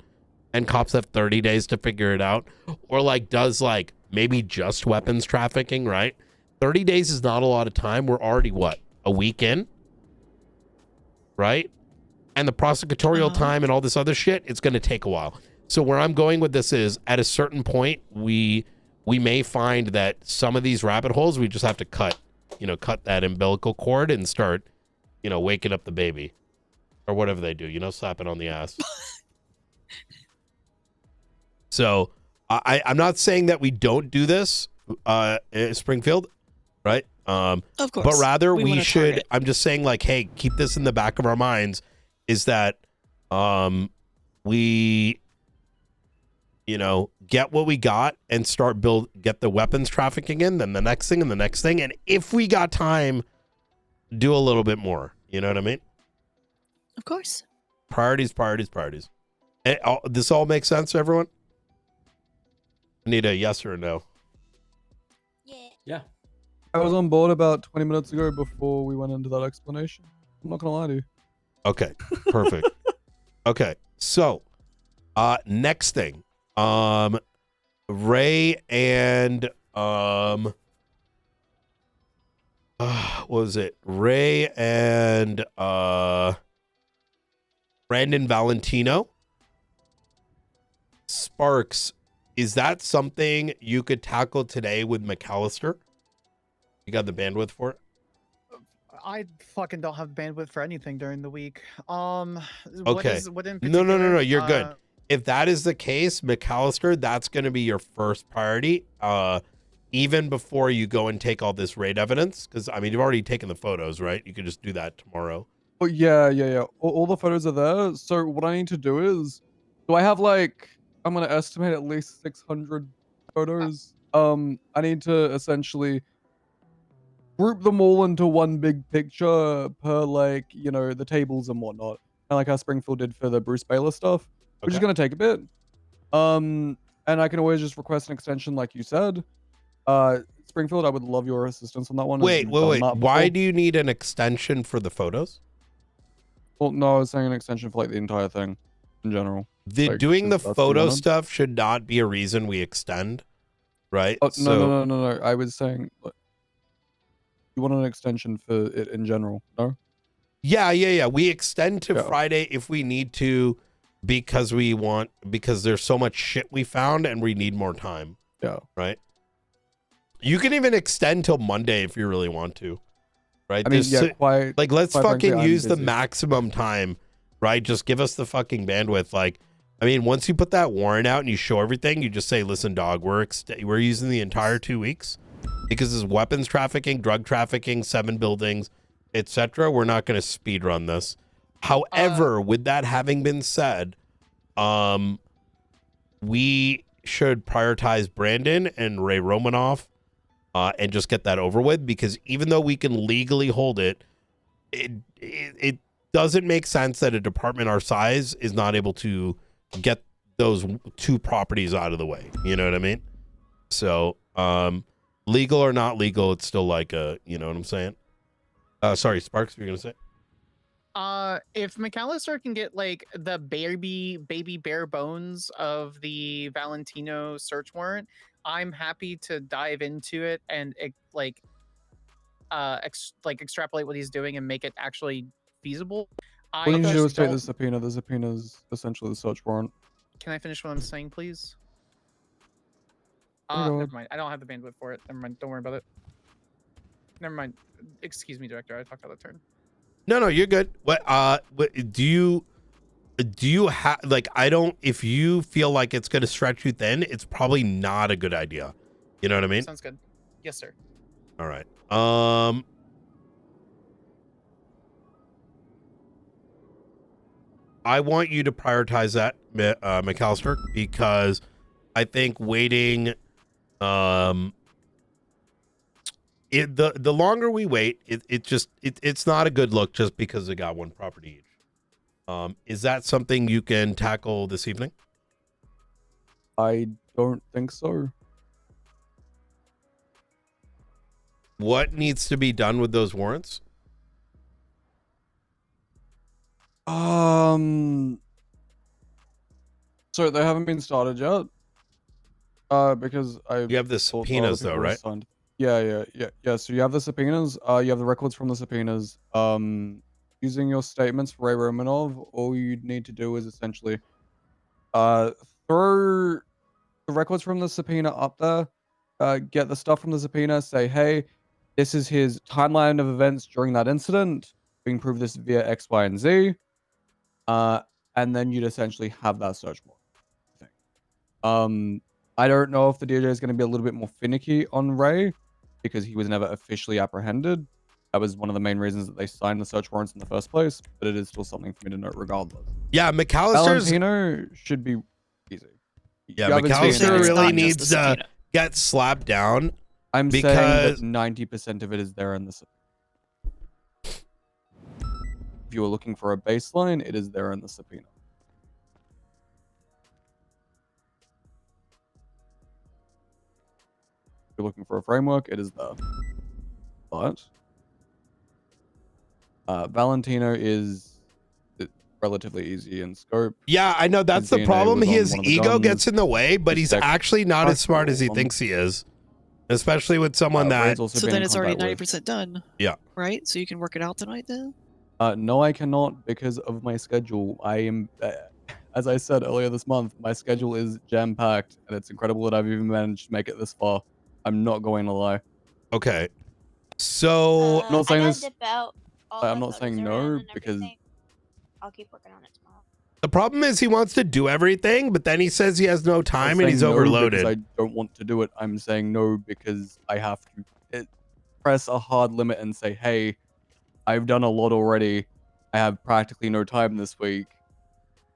and cops have 30 days to figure it out, or like does like maybe just weapons trafficking, right? 30 days is not a lot of time. We're already what, a week in, right? And the prosecutorial time and all this other shit, it's going to take a while. So where I'm going with this is, at a certain point, we may find that some of these rabbit holes, we just have to cut that umbilical cord and start, waking up the baby or whatever they do, slap it on the ass. So I'm not saying that we don't do this, Springfield, right? Of course. But rather we should, target. I'm just saying, like, hey, keep this in the back of our minds, is that we, get what we got and get the weapons trafficking in, then the next thing and the next thing. And if we got time, do a little bit more. You know what I mean? Of course. Priorities. This all makes sense to everyone? I need a yes or a no. Yeah. I was on board about 20 minutes ago before we went into that explanation. I'm not gonna lie to you. Okay, perfect. Okay, so next thing, Ray and what was it? Ray and Brandon Valentino. Sparks, is that something you could tackle today with McAllister? You got the bandwidth for it? I fucking don't have bandwidth for anything during the week. Okay. What in No, particular? you're good. If that is the case, McAllister, that's going to be your first priority, even before you go and take all this raid evidence. Because, I mean, you've already taken the photos, right? You could just do that tomorrow. Oh, yeah. All the photos are there. So what I need to do is, I have like, I'm going to estimate at least 600 photos. I need to essentially group them all into one big picture per, like, the tables and whatnot. Kind of like how Springfield did for the Bruce Baylor stuff, which is going to take a bit. And I can always just request an extension like you said. Springfield, I would love your assistance on that one. Wait. Why do you need an extension for the photos? Well, no, I was saying an extension for like the entire thing in general. Doing the photo stuff should not be a reason we extend, right? Oh, no. I was saying, you want an extension for it in general, no? Yeah. We extend to Friday if we need to, because there's so much shit we found and we need more time. Yeah. Right? You can even extend till Monday if you really want to. Right? I mean, let's quite fucking frankly, use the busy. maximum time, right? Just give us the fucking bandwidth. Like, I mean, once you put that warrant out and you show everything, you just say, listen, dog, we're using the entire 2 weeks because this weapons trafficking, drug trafficking, 7 buildings, etc. We're not going to speed run this. However, with that having been said, we should prioritize Brandon and Ray Romanoff and just get that over with, because even though we can legally hold it, it doesn't make sense that a department our size is not able to get those 2 properties out of the way. You know what I mean? So, legal or not legal, it's still like you know what I'm saying? Sorry, Sparks, what were you going to say? If McAllister can get like the baby bare bones of the Valentino search warrant, I'm happy to dive into it and extrapolate what he's doing and make it actually feasible. All you need to do is take the don't- subpoena. The subpoena is essentially the search warrant. Can I finish what I'm saying, please? Oh, God. Never mind. I don't have the bandwidth for it. Never mind. Don't worry about it. Never mind. Excuse me, Director. I talked out of turn. No, you're good. What do you have, like, I don't, if you feel like it's going to stretch you thin, it's probably not a good idea. You know what I mean? Sounds good. Yes, sir. All right. I want you to prioritize that, McAllister, because I think waiting, the longer we wait, it's not a good look just because they got one property each. Is that something you can tackle this evening? I don't think so. What needs to be done with those warrants? So they haven't been started yet. Because You have the subpoenas though, right? Yeah. So you have the subpoenas. You have the records from the subpoenas. Using your statements for Ray Romanov, all you'd need to do is essentially, throw the records from the subpoena up there. Get the stuff from the subpoena. Say, hey, this is his timeline of events during that incident. We can prove this via X, Y, and Z. And then you'd essentially have that search warrant. I don't know if the DJ is going to be a little bit more finicky on Ray because he was never officially apprehended. That was one of the main reasons that they signed the search warrants in the first place, but it is still something for me to note regardless. Yeah, McAllister's... Valentino should be easy. Yeah, McAllister really needs to get slapped down. I'm saying that 90% of it is there in the subpoena. If you were looking for a baseline, it is there in the subpoena. If you're looking for a framework, it is there. But Valentino is relatively easy in scope. Yeah, I know that's the problem. His ego gets in the way, but he's actually not as smart as he thinks he is. Especially with someone that... So then it's already 90% done. Yeah. Right? So you can work it out tonight then? No, I cannot because of my schedule. I am, as I said earlier this month, my schedule is jam-packed, and it's incredible that I've even managed to make it this far. I'm not going to lie. Okay. So... I'm not saying this... Dip out I'm not saying no, because... I'll keep working on it tomorrow. The problem is he wants to do everything, but then he says he has no time and he's overloaded. I don't want to do it. I'm saying no because I have to press a hard limit and say, hey, I've done a lot already. I have practically no time this week.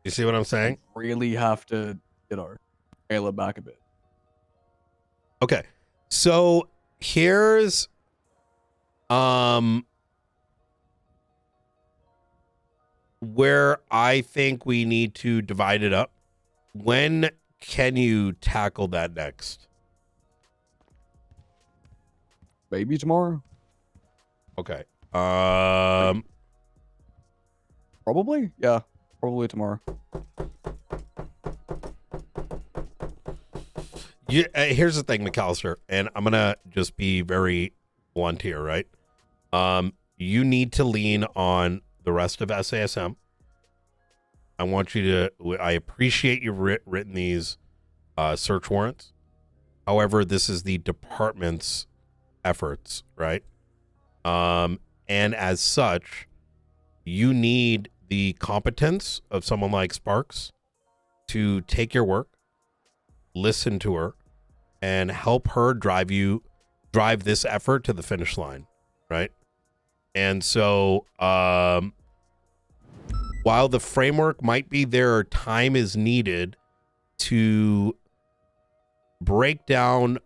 You see what I'm saying? I really have to, scale it back a bit. Okay. So here's where I think we need to divide it up. When can you tackle that next? Maybe tomorrow. Okay. Probably? Yeah, probably tomorrow. Yeah, here's the thing, McAllister, and I'm gonna just be very blunt here, right? You need to lean on the rest of SASM. I want you to... I appreciate you've written these search warrants. However, this is the department's efforts, right? And as such, you need the competence of someone like Sparks to take your work, listen to her, and help her drive this effort to the finish line, right? And so, while the framework might be there, time is needed to break down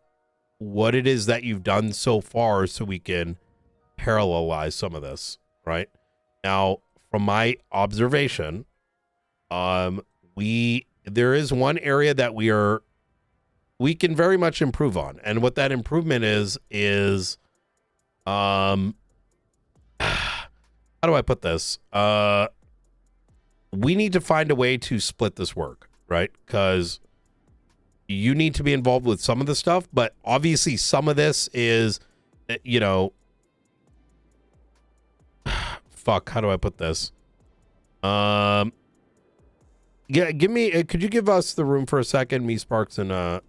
what it is that you've done so far so we can parallelize some of this, right? Now, from my observation, there is one area that we can very much improve on. And what that improvement is how do I put this? We need to find a way to split this work, right? Because you need to be involved with some of the stuff, but obviously some of this is, you know, fuck, how do I put this? Yeah, give me, could you give us the room for a second, me, Sparks, and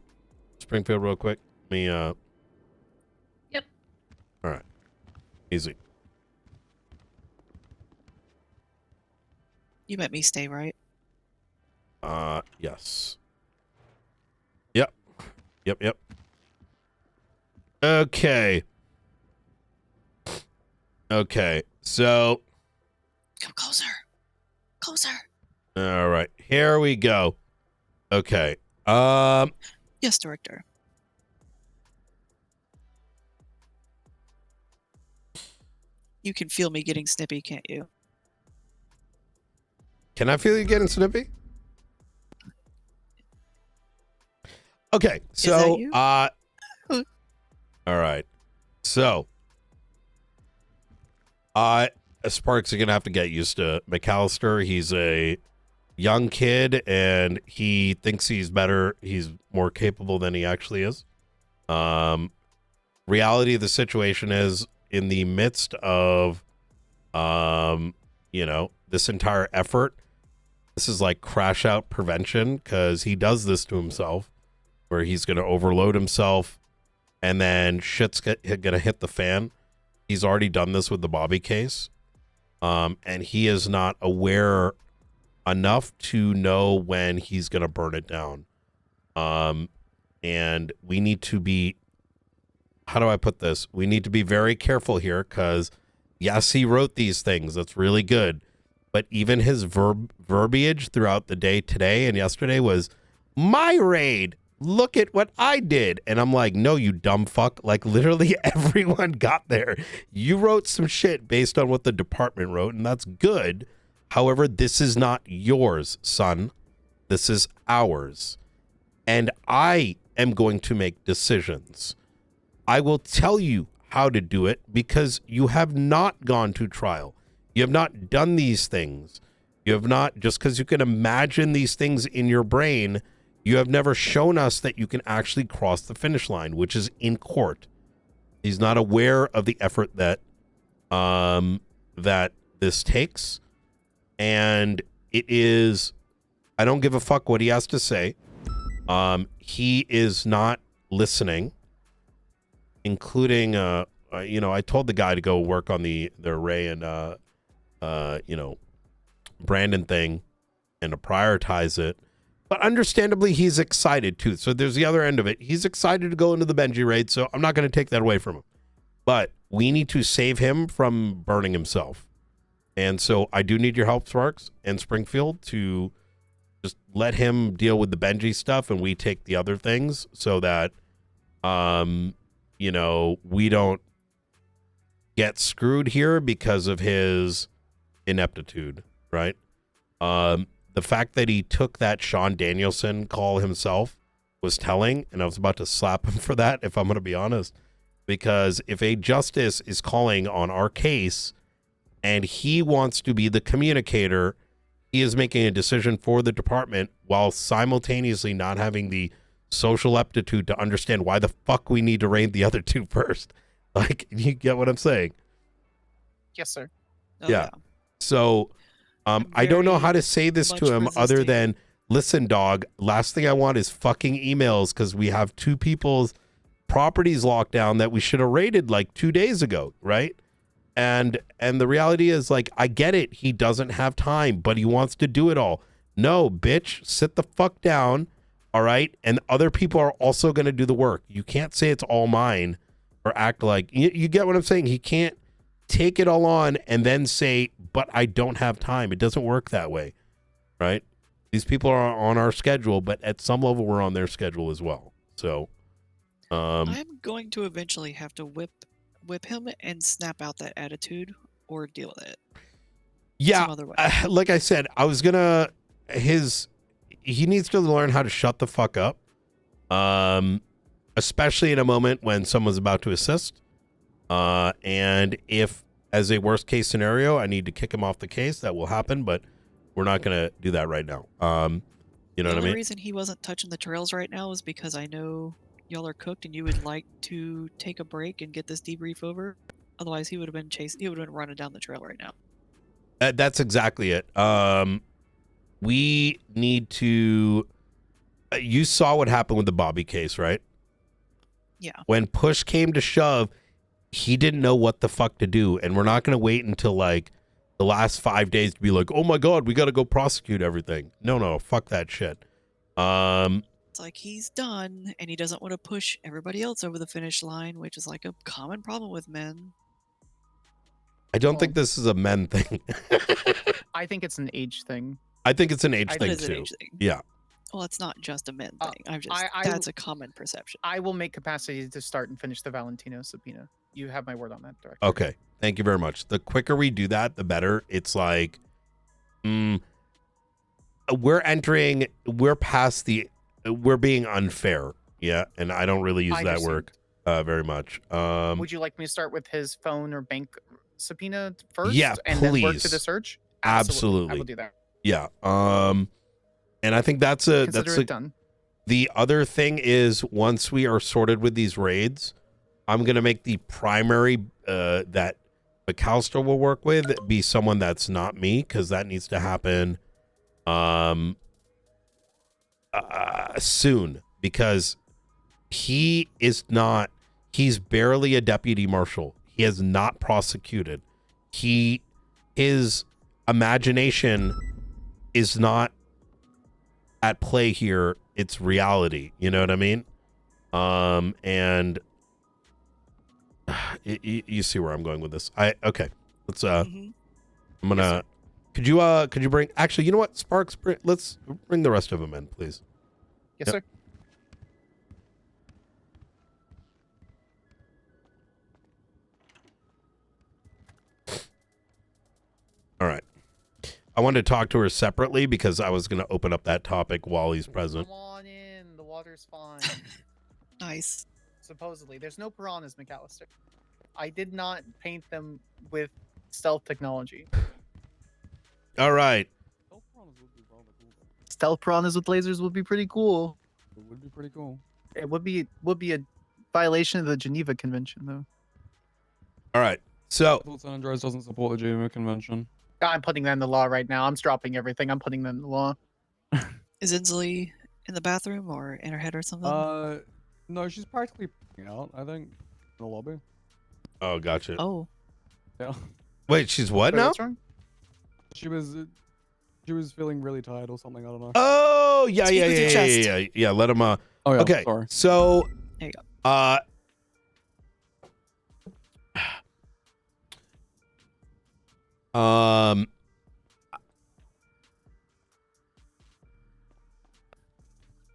Springfield real quick? Me, Yep. All right. Easy. You let me stay, right? Yes. Yep. Yep. Okay. Okay. So. Come closer. Closer. All right. Here we go. Okay. Yes, Director. You can feel me getting snippy, can't you? Can I feel you getting snippy? Okay. So, you? all right. So, Sparks are going to have to get used to McAllister. He's a young kid and he thinks he's better. He's more capable than he actually is. Reality of the situation is, in the midst of, you know, this entire effort, this is like crash out prevention, because he does this to himself, where he's going to overload himself and then shit's going to hit the fan. He's already done this with the Bobby case. And he is not aware enough to know when he's going to burn it down. And we need to be, how do I put this? We need to be very careful here, because yes, he wrote these things. That's really good. But even his verbiage throughout the day today and yesterday was, my raid, look at what I did. And I'm like, no, you dumb fuck. Like, literally everyone got there. You wrote some shit based on what the department wrote, and that's good. However, this is not yours, son. This is ours. And I am going to make decisions. I will tell you how to do it, because you have not gone to trial. You have not done these things. You have not, just because you can imagine these things in your brain, you have never shown us that you can actually cross the finish line, which is in court. He's not aware of the effort that that this takes. And it is, I don't give a fuck what he has to say. He is not listening, including, you know, I told the guy to go work on the Ray and, you know, Brandon thing and to prioritize it. But understandably, he's excited too. So there's the other end of it. He's excited to go into the Benji raid, so I'm not going to take that away from him. But we need to save him from burning himself. And so I do need your help, Sparks and Springfield, to just let him deal with the Benji stuff and we take the other things, so that, you know, we don't get screwed here because of his ineptitude, right? The fact that he took that Sean Danielson call himself was telling, and I was about to slap him for that, if I'm going to be honest, because if a justice is calling on our case and he wants to be the communicator, he is making a decision for the department while simultaneously not having the social aptitude to understand why the fuck we need to raid the other two first. Like, you get what I'm saying? Yes, sir. Oh, Yeah. So, I don't know how to say this to him other than, listen, dog, last thing I want is fucking emails, because we have two people's properties locked down that we should have raided like 2 days ago, right? And the reality is, like, I get it. He doesn't have time, but he wants to do it all. No, bitch, sit the fuck down, all right? And other people are also going to do the work. You can't say it's all mine or act like, you get what I'm saying? He can't take it all on and then say, but I don't have time. It doesn't work that way, right? These people are on our schedule, but at some level we're on their schedule as well. So I'm going to eventually have to whip him and snap out that attitude or deal with it. yeah, Some other way. like I said, I was gonna, he needs to learn how to shut the fuck up, especially in a moment when someone's about to assist. And if as a worst case scenario, I need to kick him off the case. That will happen, but we're not going to do that right now. You know what I The only mean? reason he wasn't touching the trails right now is because I know y'all are cooked and you would like to take a break and get this debrief over. Otherwise, he would have been chasing. He would have been running down the trail right now. That's exactly it. We need to. You saw what happened with the Bobby case, right? Yeah. When push came to shove, he didn't know what the fuck to do, and we're not going to wait until like the last 5 days to be like, oh my god, we got to go prosecute everything. No, fuck that shit. It's like he's done, and he doesn't want to push everybody else over the finish line, which is like a common problem with men. I don't think this is a men thing. I think it's an age thing. I think it's an age It thing is an too. age thing. Yeah. Well, it's not just a men thing. That's a common perception. I will make capacity to start and finish the Valentino subpoena. You have my word on that, Director. Okay. Thank you very much. The quicker we do that, the better. It's like, we're being unfair. Yeah. And I don't really use that word very much. Would you like me to start with his phone or bank subpoena first? Yeah, and then work to please. the search? Absolutely. I will do that. Yeah. And I think that's done. The other thing is, once we are sorted with these raids, I'm going to make the primary that McAllister will work with be someone that's not me, because that needs to happen soon, because he's barely a deputy marshal. He has not prosecuted. His imagination is not at play here. It's reality. You know what I mean? And you see where I'm going with this. Okay. Let's I'm gonna. Could you bring? Actually, you know what, Sparks? Let's bring the rest of them in, please. Yes, sir. All right. I wanted to talk to her separately because I was going to open up that topic while he's present. Come on in. The water's fine. Nice. Supposedly. There's no piranhas, McAllister. I did not paint them with stealth technology. All right. Stealth piranhas with lasers would be pretty cool. It would be pretty cool. It would be a violation of the Geneva Convention, though. All right. So San Andreas doesn't support the Geneva Convention. I'm putting that in the law right now. I'm dropping everything. I'm putting that in the law. Is Inslee in the bathroom or in her head or something? No, she's practically out, I think, in the lobby. Oh, gotcha. Oh. Yeah. Wait, she's what Wait, now? what's wrong? She was feeling really tired or something. I don't know. Oh, yeah. Speak with your chest. Yeah. Let him. Oh, yeah, okay. Sorry. So. There you go.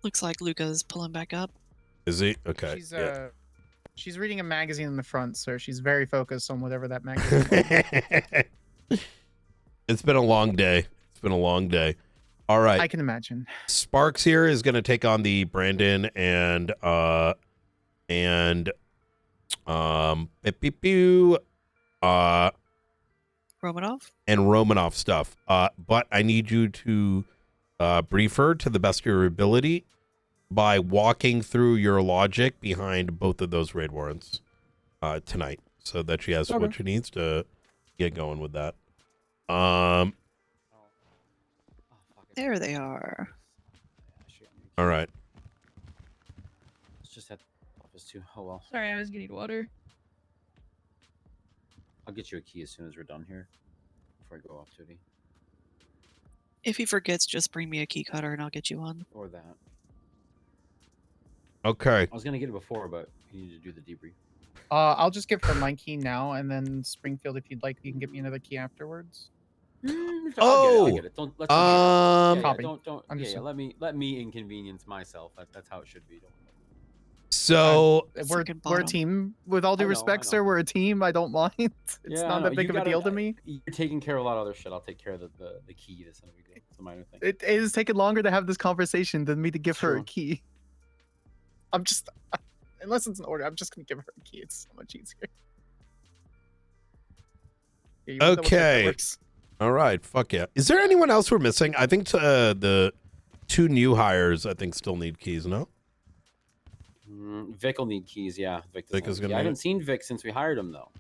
Looks like Luca's pulling back up. Is he? Okay. She's reading a magazine in the front, sir. She's very focused on whatever that magazine is. It's been a long day. All right. I can imagine. Sparks here is going to take on the Brandon and Romanoff stuff. But I need you to brief her to the best of your ability by walking through your logic behind both of those raid warrants tonight, so that she has what she needs to get going with that. There they are. All right. Let's just head to the office too. Oh well. Sorry, I was getting water. I'll get you a key as soon as we're done here, before I go off duty. If he forgets, just bring me a key cutter and I'll get you one. Or that. Okay. I was gonna get it before, but you need to do the debrief. I'll just give her my key now, and then Springfield, if you'd like, you can get me another key afterwards. I'll get it. Don't let Copy. Let me inconvenience myself. That's how it should be. So we're a team. With all due respect, sir, we're a team. I don't mind. It's not that big of a deal to me. You're taking care of a lot of other shit. I'll take care of the key. That's not a big deal. It's a minor thing. It is taking longer to have this conversation than me to give her a key. I'm just, unless it's an order, I'm just gonna give her a key. It's so much easier. Yeah, you wanna double check that Okay. works. All right. Fuck yeah. Is there anyone else we're missing? I think the 2 new hires, I think, still need keys, no? Vic will need keys, yeah. Vic is gonna I need haven't seen Vic since we hired him, though.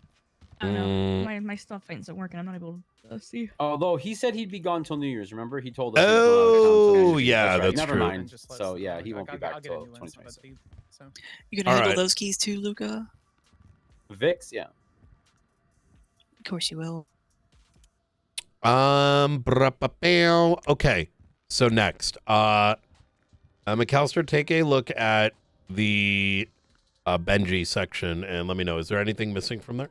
I don't know. Mm. My stuff isn't working. I'm not able to see. Although he said he'd be gone till New Year's. Remember, he told us. He was going out of town till New Oh, Year's. yeah, right. that's Never true. mind. Just let So us yeah, know. he won't be I'll back get a till new one, so, 2026. so. You gonna All handle right. those keys too, Luca? Vic's, yeah. Of course you will. Okay. So next, McAllister, take a look at the Benji section and let me know. Is there anything missing from there?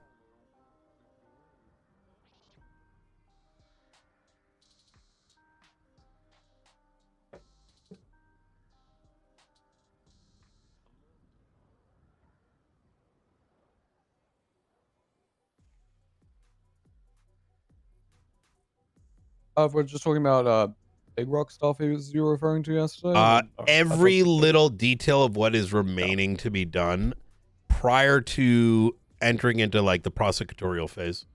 If we're just talking about big rock stuff you were referring to yesterday. Every little detail of what is remaining to be done prior to entering into like the prosecutorial phase.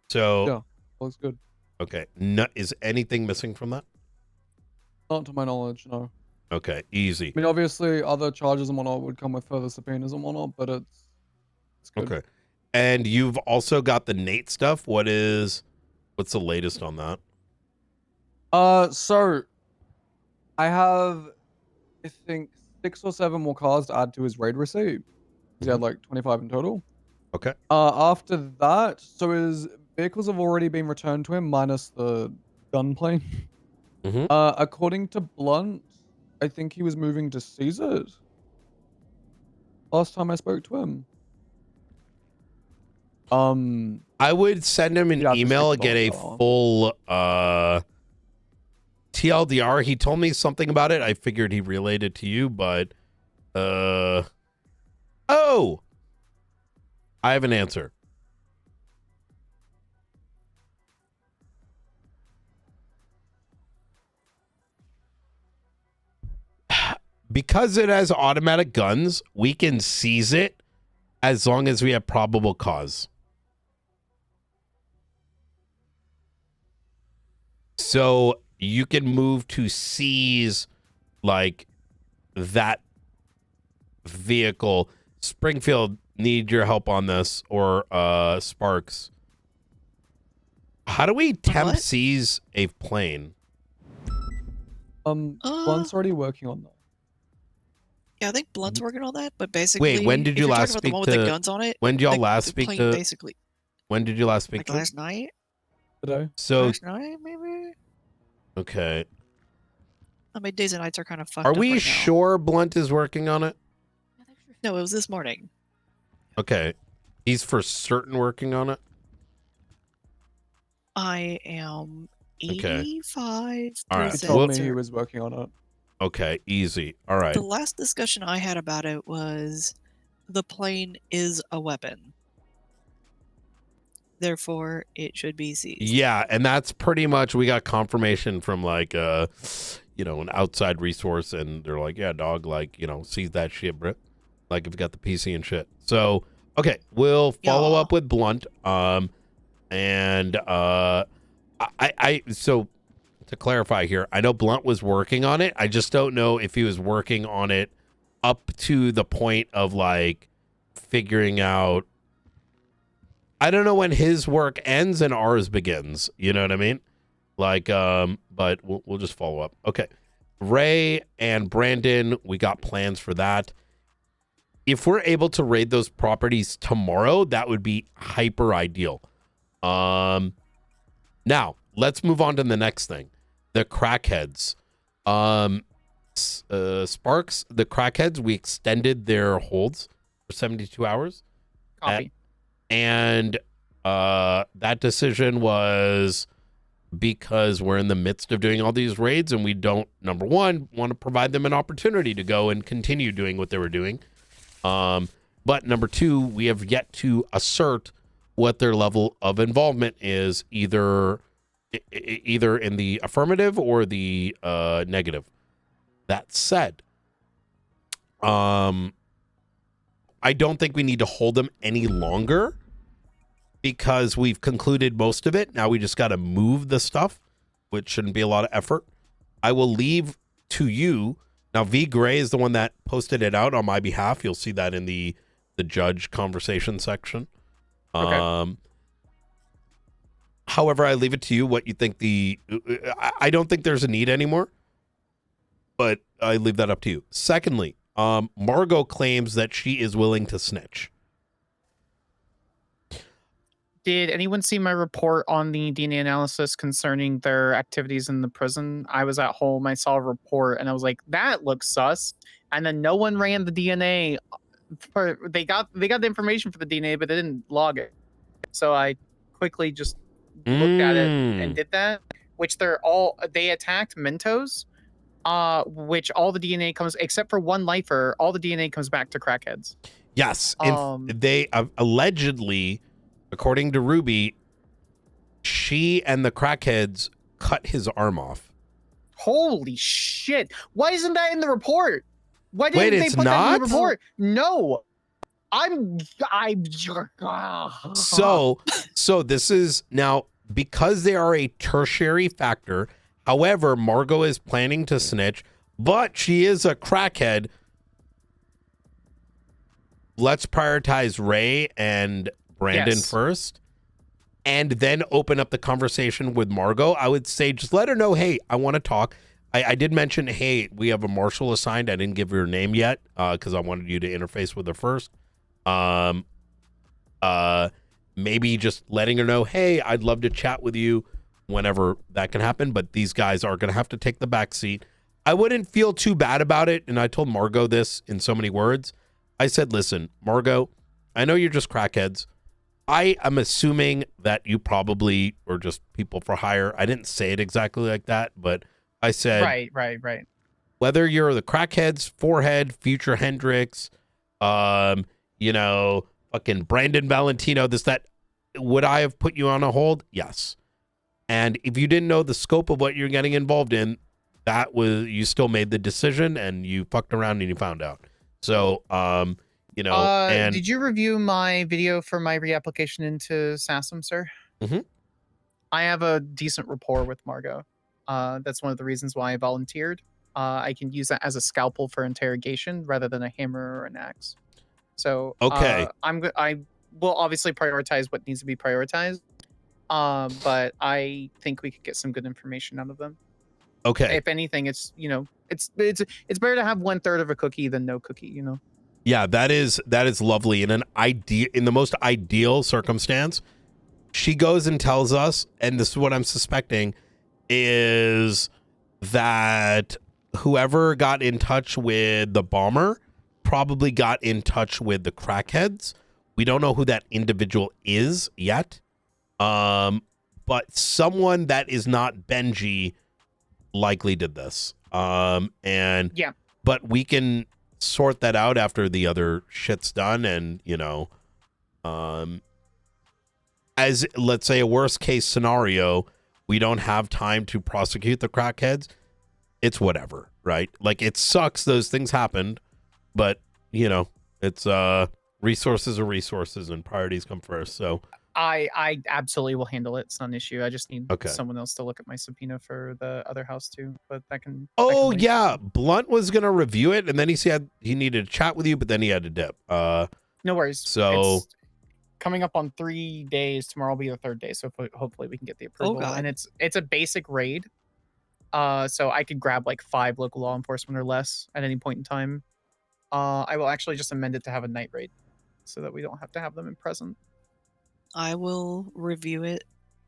So Yeah, looks good. okay, no, is anything missing from that? Not to my knowledge, no. Okay, easy. I mean, obviously, other charges and whatnot would come with further subpoenas and whatnot, but it's good. Okay, and you've also got the Nate stuff. What's the latest on that? So I have, I think, 6 or 7 more cars to add to his raid receipt. He had like 25 in total. Okay. After that, so his vehicles have already been returned to him, minus the gun plane. According to Blunt, I think he was moving to Caesar. Last time I spoke to him. I would send him an Yeah, I'll just email, stick with get a all full TLDR. He told me something about it. I figured he related to you, but oh, I have an answer. Because it has automatic guns, we can seize it as long as we have probable cause. So you can move to seize like that vehicle. Springfield, need your help on this, or Sparks. How do we temp seize a plane? Blunt's already working on that. Yeah, I think Blunt's working on that, but basically, Wait, when did if you you're last talking about speak the one to? with the guns on it? When did y'all like, last the speak plane to? Basically, When did you last speak like to? last night. Today. So Last night, maybe. okay. I mean, days and nights are kind of fucked Are up we right now. sure Blunt is working on it? No, it was this morning. Okay, he's for certain working on it. I am Okay. 85. All right. He told me certain. he was working on it. Okay, easy. All right. The last discussion I had about it was the plane is a weapon. Therefore, it should be seized. Yeah, and that's pretty much, we got confirmation from like an outside resource, and they're like, yeah, dog, like, seize that shit, bro. Like if you got the PC and shit. So okay, we'll follow up with Blunt. So to clarify here, I know Blunt was working on it. I just don't know if he was working on it up to the point of like figuring out. I don't know when his work ends and ours begins. You know what I mean? Like, but we'll just follow up. Okay. Ray and Brandon, we got plans for that. If we're able to raid those properties tomorrow, that would be hyper ideal. Now let's move on to the next thing. The crackheads. Sparks, the crackheads, we extended their holds for 72 hours. Copy. And that decision was because we're in the midst of doing all these raids and we don't, number one, want to provide them an opportunity to go and continue doing what they were doing. But number two, we have yet to assert what their level of involvement is, either in the affirmative or the negative. That said, I don't think we need to hold them any longer, because we've concluded most of it. Now we just got to move the stuff, which shouldn't be a lot of effort. I will leave to you. Now, V Gray is the one that posted it out on my behalf. You'll see that in the judge conversation section. Okay. However, I leave it to you what you think I don't think there's a need anymore, but I leave that up to you. Secondly, Margot claims that she is willing to snitch. Did anyone see my report on the DNA analysis concerning their activities in the prison? I was at home, I saw a report, and I was like, that looks sus. And then no one ran the DNA. They got the information for the DNA, but they didn't log it. So I quickly just looked at it and did that. Which they attacked Mentos, which all the DNA comes, except for one lifer, all the DNA comes back to crackheads. Yes, they allegedly, according to Ruby, she and the crackheads cut his arm off. Holy shit! Why isn't that in the report? Why Wait, didn't they it's put that in not? the report? No. So this is now because they are a tertiary factor. However, Margot is planning to snitch, but she is a crackhead. Let's prioritize Ray and Brandon first, and then open up the conversation with Margot. I would say just let her know, hey, I want to talk. I did mention, hey, we have a marshal assigned. I didn't give her name yet because I wanted you to interface with her first. Maybe just letting her know, hey, I'd love to chat with you whenever that can happen, but these guys are going to have to take the back seat. I wouldn't feel too bad about it, and I told Margot this in so many words. I said, listen, Margot, I know you're just crackheads. I am assuming that you probably were just people for hire. I didn't say it exactly like that, but I said, right. Whether you're the crackheads, Forehead, Future Hendrix, fucking Brandon Valentino, that, would I have put you on a hold? Yes. And if you didn't know the scope of what you're getting involved in, you still made the decision and you fucked around and you found out. So, and did you review my video for my reapplication into SASM, sir? Mm-hmm. I have a decent rapport with Margot. That's one of the reasons why I volunteered. I can use that as a scalpel for interrogation rather than a hammer or an axe. So okay, I will obviously prioritize what needs to be prioritized. But I think we could get some good information out of them. Okay. If anything, it's better to have 1/3 of a cookie than no cookie. Yeah, that is lovely. In the most ideal circumstance, she goes and tells us, and this is what I'm suspecting, is that whoever got in touch with the bomber probably got in touch with the crackheads. We don't know who that individual is yet. But someone that is not Benji likely did this. But we can sort that out after the other shit's done, and as let's say a worst case scenario, we don't have time to prosecute the crackheads. It's whatever, right? Like, it sucks those things happened, but it's resources are resources and priorities come first. So I absolutely will handle it. It's not an issue. I just need someone else to look at my subpoena for the other house too. But that can. Oh yeah, Blunt was gonna review it, and then he said he needed to chat with you, but then he had to dip. No worries. So it's coming up on 3 days. Tomorrow will be the 3rd day, so hopefully we can get the approval. And it's a basic raid. So I could grab like 5 local law enforcement or less at any point in time. I will actually just amend it to have a night raid, so that we don't have to have them in present. I will review it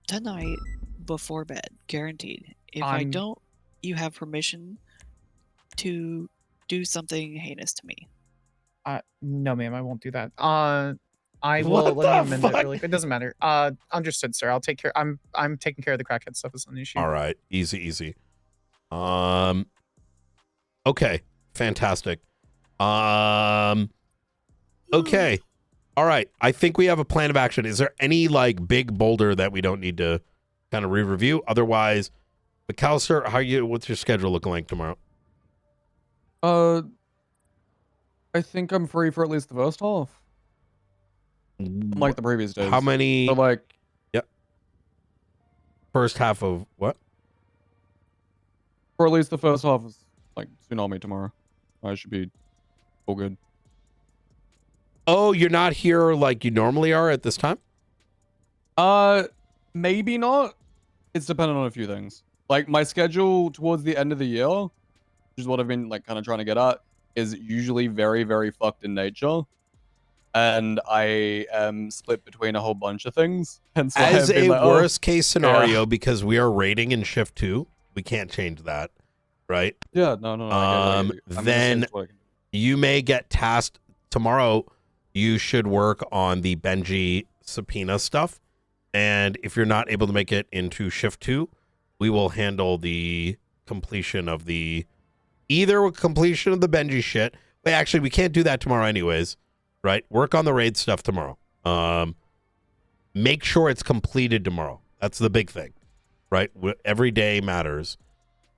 tonight before bed, guaranteed. If I don't, you have permission to do something heinous to me. No, ma'am, I won't do that. I will let me amend it really quick. It doesn't matter. Understood, sir. I'll take care. I'm taking care of the crackhead stuff. It's not an issue. All right, easy. Okay, fantastic. Okay. All right. I think we have a plan of action. Is there any big boulder that we don't need to kind of re-review? Otherwise, McAllister, what's your schedule looking like tomorrow? I think I'm free for at least the first half. Like the previous days. How many? So like, Yep. First half of what? or at least the first half is like Tsunami tomorrow. I should be all good. Oh, you're not here like you normally are at this time? Maybe not. It's dependent on a few things. Like my schedule towards the end of the year, which is what I've been like kind of trying to get at, is usually very, very fucked in nature. And I am split between a whole bunch of things. And so As a like, worst case scenario, because we are rating in shift 2, we can't change that, right? Yeah, no. I get it. Then you may get tasked tomorrow. You should work on the Benji subpoena stuff. And if you're not able to make it into shift 2, we will handle the completion of the completion of the Benji shit. Wait, actually, we can't do that tomorrow anyways, right? Work on the raid stuff tomorrow. Make sure it's completed tomorrow. That's the big thing, right? Every day matters.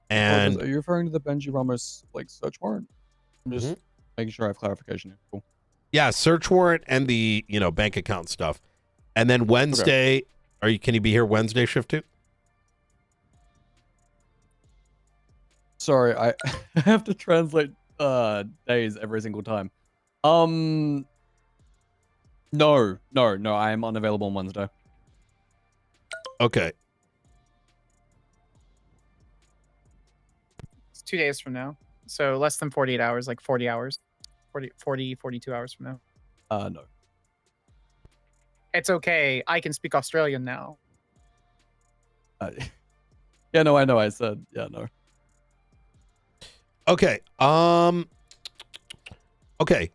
And are you referring to the Benji Ramos like search warrant? I'm just making sure I have clarification here. Cool. Yeah, search warrant and the bank account stuff. And then Wednesday, can you be here Wednesday shift 2? Sorry, I have to translate days every single time. No, I am unavailable on Wednesday. Okay. It's 2 days from now. So less than 48 hours, like 40 hours. 42 hours from now. No. It's okay. I can speak Australian now. Yeah, no, I know. I said, yeah, no. Okay. Okay.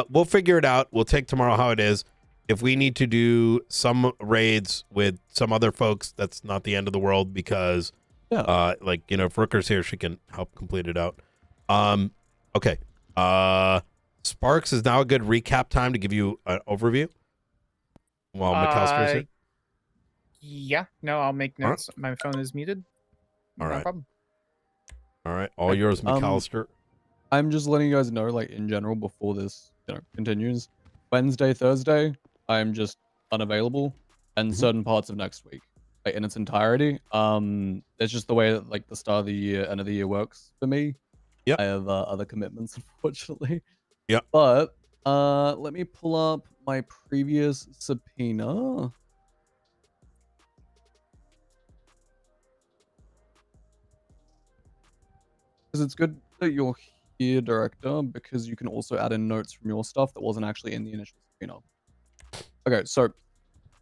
We'll figure it out. We'll take tomorrow how it is. If we need to do some raids with some other folks, that's not the end of the world because, if Rooker's here, she can help complete it out. Okay. Sparks is now a good recap time to give you an overview while McAllister's here. Yeah. No, I'll make notes. My phone is muted. All right. No problem. All right. All yours, McAllister. I'm just letting you guys know, like, in general, before this, continues. Wednesday, Thursday, I'm just unavailable, and certain parts of next week, like, in its entirety. It's just the way that, like, the start of the year, end of the year works for me. Yep. I have other commitments, unfortunately. Yep. But, let me pull up my previous subpoena. Because it's good that you're here, Director, because you can also add in notes from your stuff that wasn't actually in the initial subpoena. Okay, so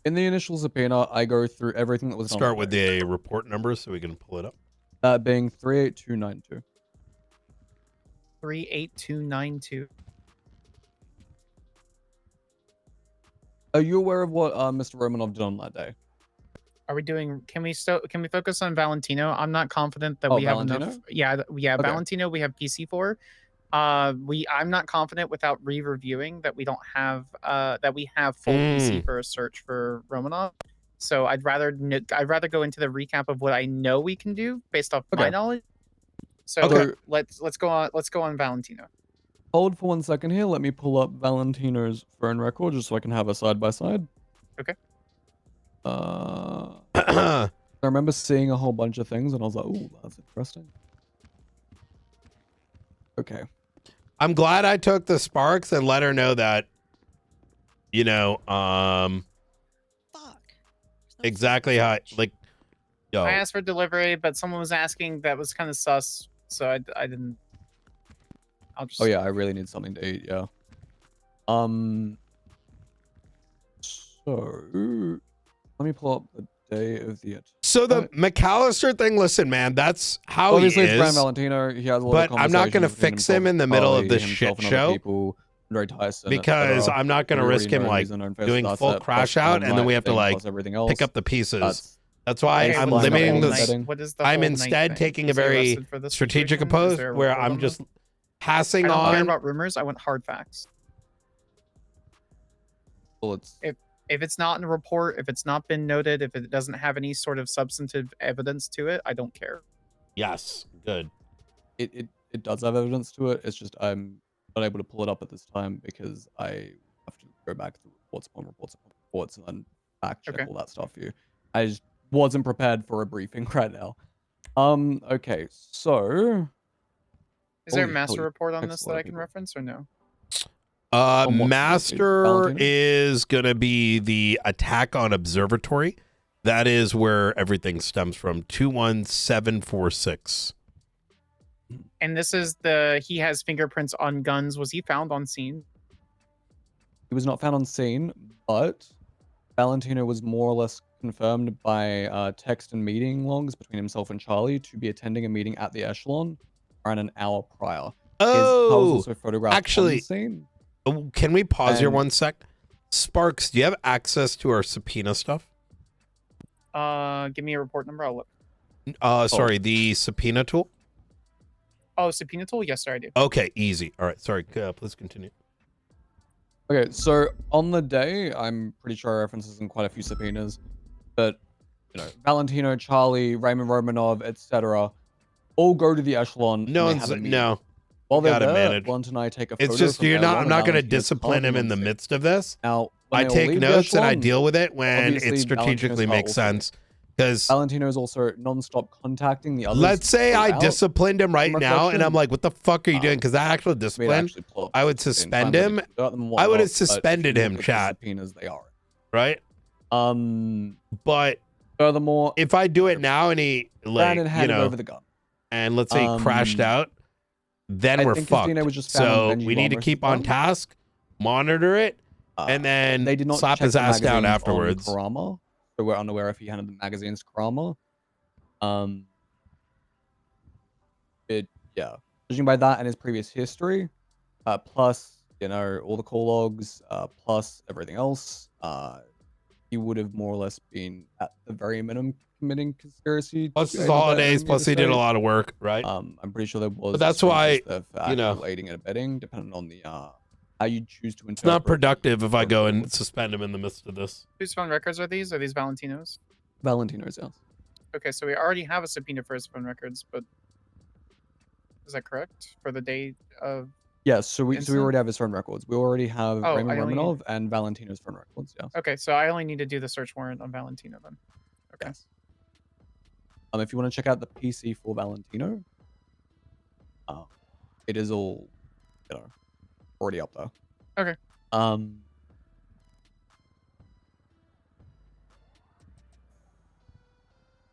in the initial subpoena, I go through everything that was done. Start with the report number so we can pull it up. That being 38292. 38292. Are you aware of what Mr. Romanov did on that day? Are we doing? Can we focus on Valentino? I'm not confident that we have enough. Yeah, okay. Valentino we have PC for. I'm not confident without re-reviewing that we don't have that we have full PC for a search for Romanov. So I'd rather go into the recap of what I know we can do based off my knowledge. So let's go on Valentino. Hold for 1 second here. Let me pull up Valentino's phone record just so I can have a side by side. Okay. I remember seeing a whole bunch of things and I was like, "Oh, that's interesting." Okay. I'm glad I took the Sparks and let her know that, exactly how, yo. I asked for delivery, but someone was asking that was kind of sus, so I didn't. I'll just. Oh yeah, I really need something to eat. Yeah. So let me pull up the day of the. So the McAllister thing, listen, man, that's how obviously he is. It's Brian Valentino. He has a lot of but I'm not going to fix him in the middle of this shit show because I'm not going to risk him doing full crash out and then we have to pick up the pieces. That's why I'm limiting this. I'm instead taking a very strategic approach where I'm just passing on. I don't care about rumors. I want hard facts. Well, if it's not in a report, if it's not been noted, if it doesn't have any sort of substantive evidence to it, I don't care. Yes, good. It does have evidence to it. It's just I'm unable to pull it up at this time because I have to go back to the reports, and then fact check all that stuff for you. I just wasn't prepared for a briefing right now. Okay, so Is there a Holy master hell, report on text this a lot that of I can people. reference or no? On what, Master Valentino? is gonna be the attack on observatory. That is where everything stems from. 21746. And this is he has fingerprints on guns. Was he found on scene? He was not found on scene, but Valentino was more or less confirmed by text and meeting logs between himself and Charlie to be attending a meeting at the Echelon around an hour prior. His car was also photographed on the actually, scene. Can we pause here And- 1 sec? Sparks, do you have access to our subpoena stuff? Give me a report number. I'll look. Sorry, the subpoena tool. Oh, subpoena tool? Yes, sir, I do. Okay, easy. All right, sorry. Please continue. Okay, so on the day, I'm pretty sure I references in quite a few subpoenas, but Valentino, Charlie, Raymond Romanov, etc., all go to the Echelon. No and they one's have a meeting. no. While they're gotta there, manage. Blunt and I take a photo. It's just from you're not. L1 I'm and not going to Valentino's discipline car him in being the on scene. midst of this. Now, when I they all take leave the notes and I Echelon, deal with it when obviously it strategically Valentino's makes also sense. Because Valentino is also non-stop contacting the others. let's say I throughout disciplined him right from now, and I'm reflection. like, "What the fuck are you doing?" Because that actual For me to discipline, actually pull up I would the subpoena suspend and him. find them and I would whatnot, have but if you suspended look him, at the chat. subpoenas, they are. Right. But furthermore, if I do it now and he Brandon handed over the gun. and let's say he crashed out, then I we're think his fucked. DNA was just found on So Benji's we need to armrest keep as on well. task, monitor it, and then They did not slap check his the ass down magazines on afterwards. Karama, so we're unaware if he handed the magazines to Karama. Judging by that and his previous history, plus all the call logs, plus everything else, he would have more or less been at the very minimum committing conspiracy. Plus to his aid and holidays, abetting plus he did a interstate. lot of work, right? I'm pretty sure there was. But that's some why, case there for you know, actual aiding and abetting, depending on the how you choose to interpret. it's not productive if I go and suspend him in the midst of this. Whose phone records are these? Are these Valentino's? Valentino's, yes. Okay, so we already have a subpoena for his phone records, but is that correct for the day of? Yes, so we incident? already have his phone records. We already have Oh, Raymond I only- Romanov and Valentino's phone records. Yes. Okay, so I only need to do the search warrant on Valentino then. Okay. Yes. If you want to check out the PC for Valentino, it is all, already up there. Okay.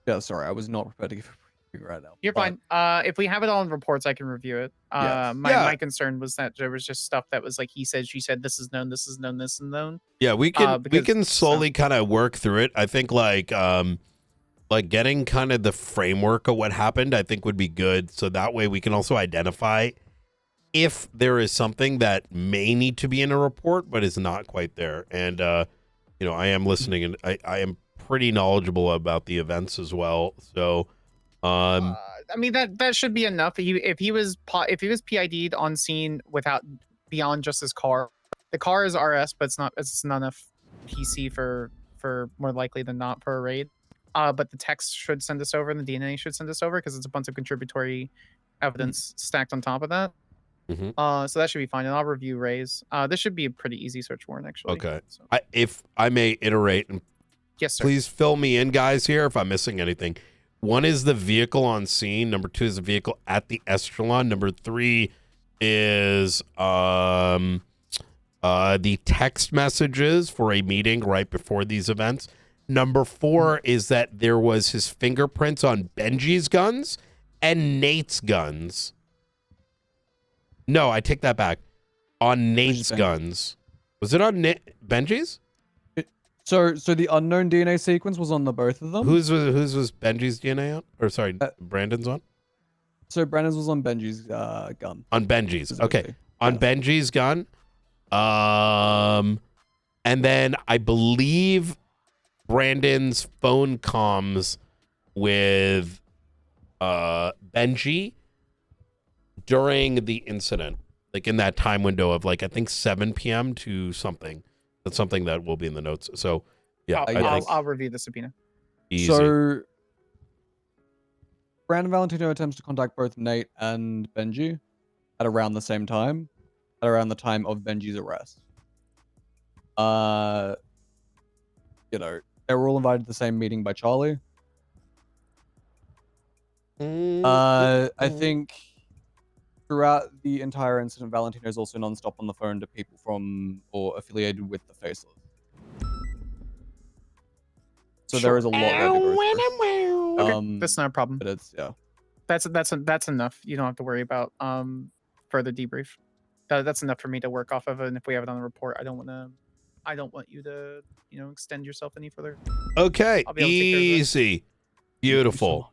Yeah, sorry, I was not prepared to give a briefing right now. You're but- fine. If we have it all in reports, I can review it. Yes. My concern was that there was just stuff that was like he said, she said, this is known, this is known, this is known. Yeah, we can because- slowly kind of work through it. I think like getting kind of the framework of what happened, I think would be good. So that way we can also identify if there is something that may need to be in a report but is not quite there. And I am listening and I am pretty knowledgeable about the events as well. So I mean that should be enough. If he was PID'd on scene without beyond just his car, the car is RS, but it's not enough PC for more likely than not for a raid. But the text should send us over, and the DNA should send us over because it's a bunch of contributory evidence stacked on top of that. So that should be fine, and I'll review Ray's. This should be a pretty easy search warrant, actually. okay. So. If I may iterate, and Yes, sir. please fill me in, guys, here if I'm missing anything. 1 is the vehicle on scene. Number 2 is the vehicle at the Echelon. Number 3 is the text messages for a meeting right before these events. Number 4 is that there was his fingerprints on Benji's guns and Nate's guns. No, I take that back. On Nate's guns. Was it on Benji's? So the unknown DNA sequence was on the both of them. Whose was Benji's DNA on? Or sorry, Brandon's on? So Brandon's was on Benji's gun. On Benji's. Specifically. Okay. On Benji's gun. And then I believe Brandon's phone comms with Benji during the incident. Like in that time window of like I think 7 p.m. to something. That's something that will be in the notes. So yeah, I'll review the subpoena. Easy. So Brandon Valentino attempts to contact both Nate and Benji at around the same time, at around the time of Benji's arrest. You know, they were all invited to the same meeting by Charlie. I think throughout the entire incident, Valentino is also non-stop on the phone to people from or affiliated with the Faceless. So there is a lot there to go through. Okay, that's not a problem. But it's That's enough. You don't have to worry about further debrief. That's enough for me to work off of, and if we have it on the report, I don't want you to extend yourself any further. Okay, easy, beautiful.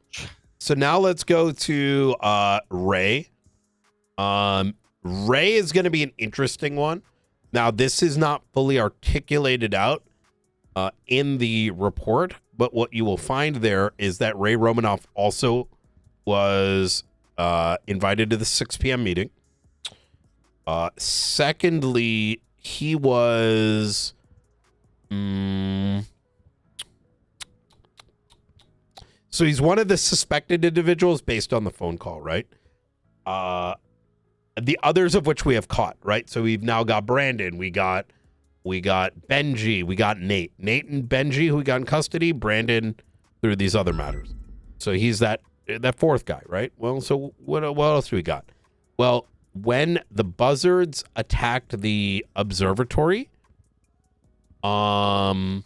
So now let's go to Ray. Ray is going to be an interesting one. Now, this is not fully articulated out in the report, but what you will find there is that Ray Romanoff also was invited to the 6 p.m. meeting. Secondly, he was... So he's one of the suspected individuals based on the phone call, right? The others of which we have caught, right? So we've now got Brandon, we got Benji, we got Nate. Nate and Benji, who we got in custody, Brandon through these other matters. So he's that fourth guy, right? Well, so what else do we got? Well, when the buzzards attacked the observatory, one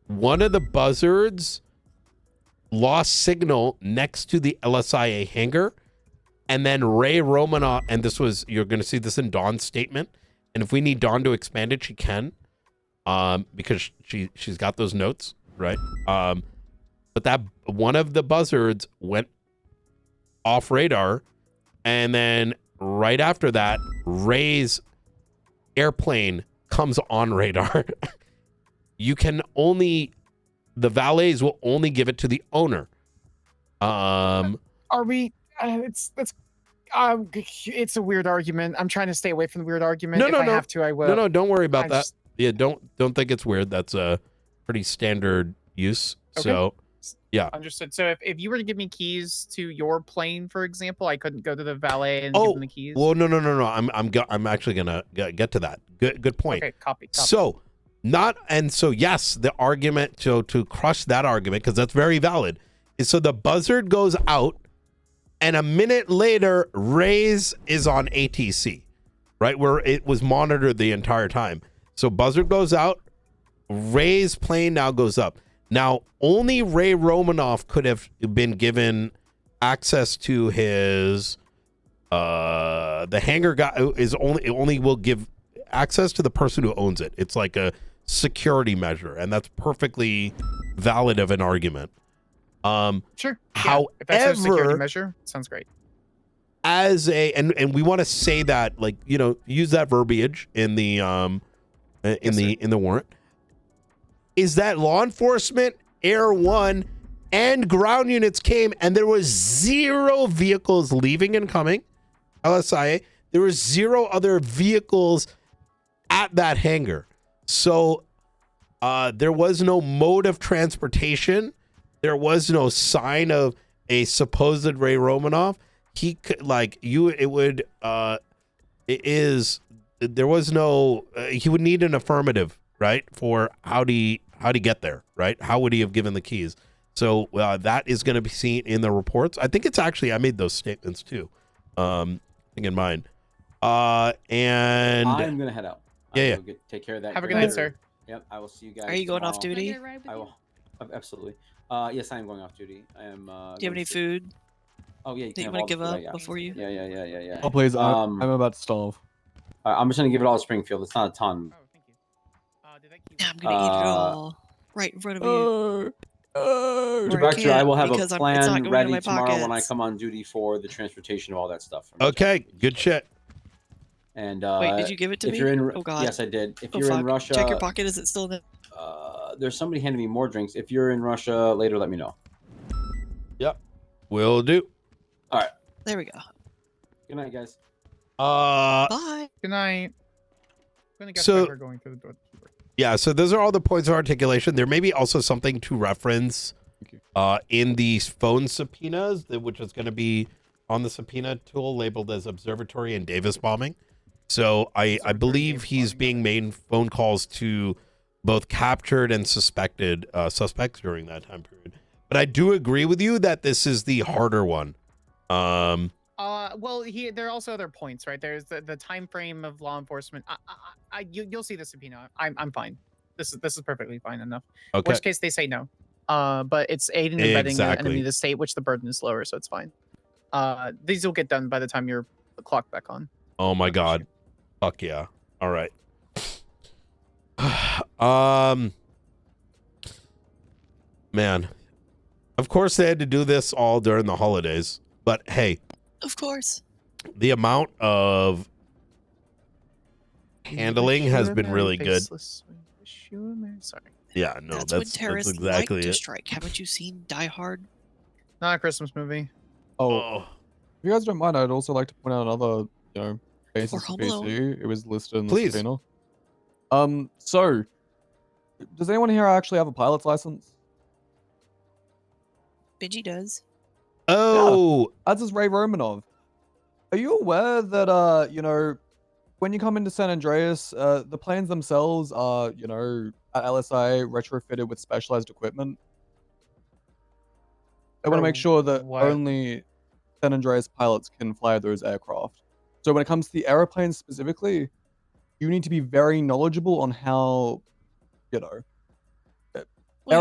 of the buzzards lost signal next to the LSIA hangar, and then Ray Romanoff, and you're going to see this in Dawn's statement, and if we need Dawn to expand it, she can, because she's got those notes, right? But that one of the buzzards went off radar, and then right after that, Ray's airplane comes on radar. The valets will only give it to the owner. Are we? It's a weird argument. I'm trying to stay away from the weird argument. If I have to, I will. No, don't worry about that. Yeah, don't think it's weird. That's a pretty standard use. Okay. So, yeah. Understood. So if you were to give me keys to your plane, for example, I couldn't go to the valet and give them the keys. Well, no. I'm actually gonna get to that. Good point. Okay, copy. So yes, the argument to crush that argument, because that's very valid, is so the buzzard goes out, and a minute later, Ray's is on ATC, right, where it was monitored the entire time. So buzzard goes out, Ray's plane now goes up. Now, only Ray Romanoff could have been given access to his the hangar guy only will give access to the person who owns it. It's like a security measure, and that's perfectly valid of an argument. Sure. However, if that's a security measure, sounds great. And we want to say that, like, use that verbiage in the in the warrant, is that law enforcement, Air One, and ground units came, and there was 0 vehicles leaving and coming. LSIA, there was 0 other vehicles at that hangar. So there was no mode of transportation. There was no sign of a supposed Ray Romanoff. He could, there was no, he would need an affirmative, right? For how do you get there, right? How would he have given the keys? So that is going to be seen in the reports. I think it's actually, I made those statements too. Thing in mind. And I'm going to head out. Yeah. Take care of that. Have a good night, sir. Yep, I will see you guys. Are you going off tomorrow. duty? I will. Absolutely. Yes, I am going off duty. I am. Do you have any food? Oh yeah. You want to give up before you? Yeah. Oh please, I'm about to starve. I'm just gonna give it all to Springfield. It's not a ton. Oh, thank you. Yeah, I'm gonna eat it all right in front of you. Director, I will have a because plan ready tomorrow when I come on duty for the transportation of all that stuff. Okay, good shit. And wait, did you give it to if me? You're in, oh God. Yes, I did. If you're in Russia, check your pocket. Is it still there? There's somebody handing me more drinks. If you're in Russia later, let me know. Yep, will do. All right. There we go. Good night, guys. Bye. Good night. So we're going through the door. Yeah, so those are all the points of articulation. There may be also something to reference in these phone subpoenas, which is going to be on the subpoena tool labeled as observatory and Davis bombing. So I Sort of believe game he's plotting. being made phone calls to both captured and suspected suspects during that time period. But I do agree with you that this is the harder one. Well, there are also other points, right? There's the time frame of law enforcement. You'll see the subpoena. I'm fine. This is perfectly fine enough. Okay. Worst case, they say no. But it's aiding and abetting an enemy Exactly. of the state, which the burden is lower, so it's fine. These will get done by the time you're clocked back on. Oh my God. Fuck yeah. All right. Man. Of course they had to do this all during the holidays, but hey, Of course. the amount of handling has been really good. Sorry. Yeah, no, That's when that's terrorists exactly like to it. strike. Haven't you seen Die Hard? Not a Christmas movie. Oh, If you guys don't mind, I'd also like to point out another, basis Or for Home Alone. PC. It was listed in the Please. subpoena. So, does anyone here actually have a pilot's license? Benji does. oh, As is Ray Romanov. Are you aware that, when you come into San Andreas, the planes themselves are, at LSI retrofitted with specialized equipment? I want to For make sure that what? only San Andreas pilots can fly those aircraft. So when it comes to the airplanes specifically, you need to be very knowledgeable on how, Well,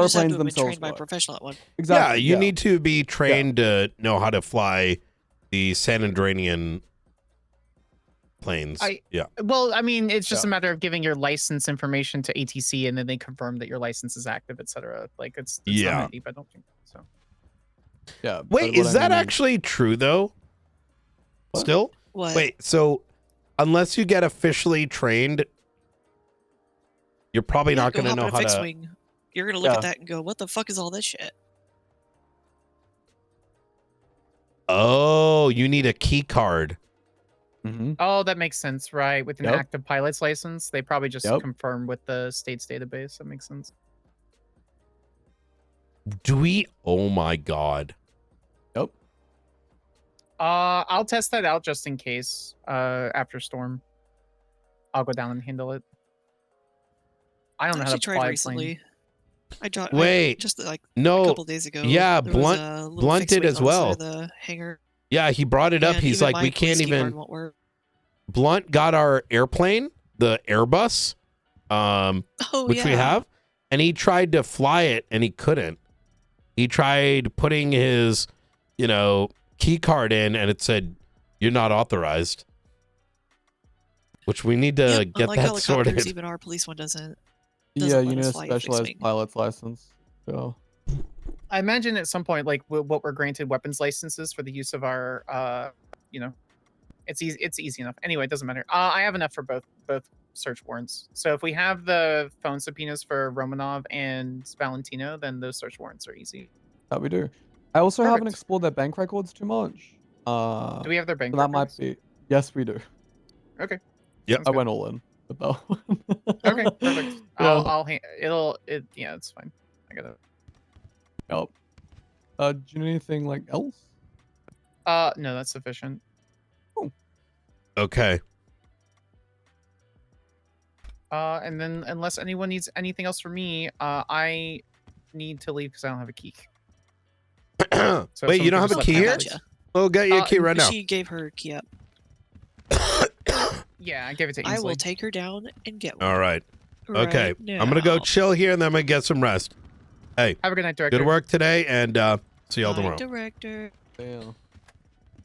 you just have airplanes to have been themselves trained by a work. professional at one. Exactly. yeah, you need to be trained to know how to fly the San Andreanian planes. Yeah. Well, I mean, it's just Yeah. a matter of giving your license information to ATC, and then they confirm that your license is active, etc. Like it's Yeah. not deep, I don't think so. Yeah. Wait, but what is I that mean is- actually true though? What? Still? What? Wait, so unless you get officially trained, you're probably Yeah, not go going to hop in know a how fixed to. wing. You're gonna look Yeah. at that and go, "What the fuck is all this shit?" Oh, you need a key card. Mhm. Oh, that makes sense, right? With an Yep. active pilot's license, they probably just Yep. confirm with the state's database. That makes sense. Do we? Oh my God. Yep. I'll test that out just in case. After storm, I'll go down and handle it. I don't know how actually to tried fly a plane. recently. Wait, just like no. a couple days ago. Yeah, there was Blunt- a little Blunt fixed did wing as on the side well. of the hangar. Yeah, he brought it up. and He's even like, my we can't police key card even. won't work. Blunt got our airplane, the Airbus, Oh which yeah. we have, and he tried to fly it and he couldn't. He tried putting his, key card in and it said, "You're not authorized." Which we need to Yep, get unlike that helicopters, sorted. even our police one doesn't. Yeah, Doesn't you let need us a fly a fixed specialized wing. pilot's license. So, I imagine at some point, like what we're granted weapons licenses for the use of our, it's easy. It's easy enough. Anyway, it doesn't matter. I have enough for both search warrants. So if we have the phone subpoenas for Romanov and Valentino, then those search warrants are easy. that we do. I also haven't Perfect. explored their bank records too much. Do we have their bank So that might records? be. Yes, we do. Okay. Yep. Sounds I good. went all in with that one. Okay, perfect. Yeah, it's fine. I got it. Yep. Do you need anything like else? No, that's sufficient. Okay. And then unless anyone needs anything else from me, I need to leave because I don't have a key. So if Wait, you someone don't could have just a let key me here? know, Gotcha. We'll get you a key right now. She gave her key up. Yeah, I gave it to I Ainsley. will take her down and get one. All right. Right Okay. I'm gonna go now. chill here and then I'm gonna get some rest. Hey, Have a good night, Director. good work today and see y'all Bye, tomorrow. Director. Damn.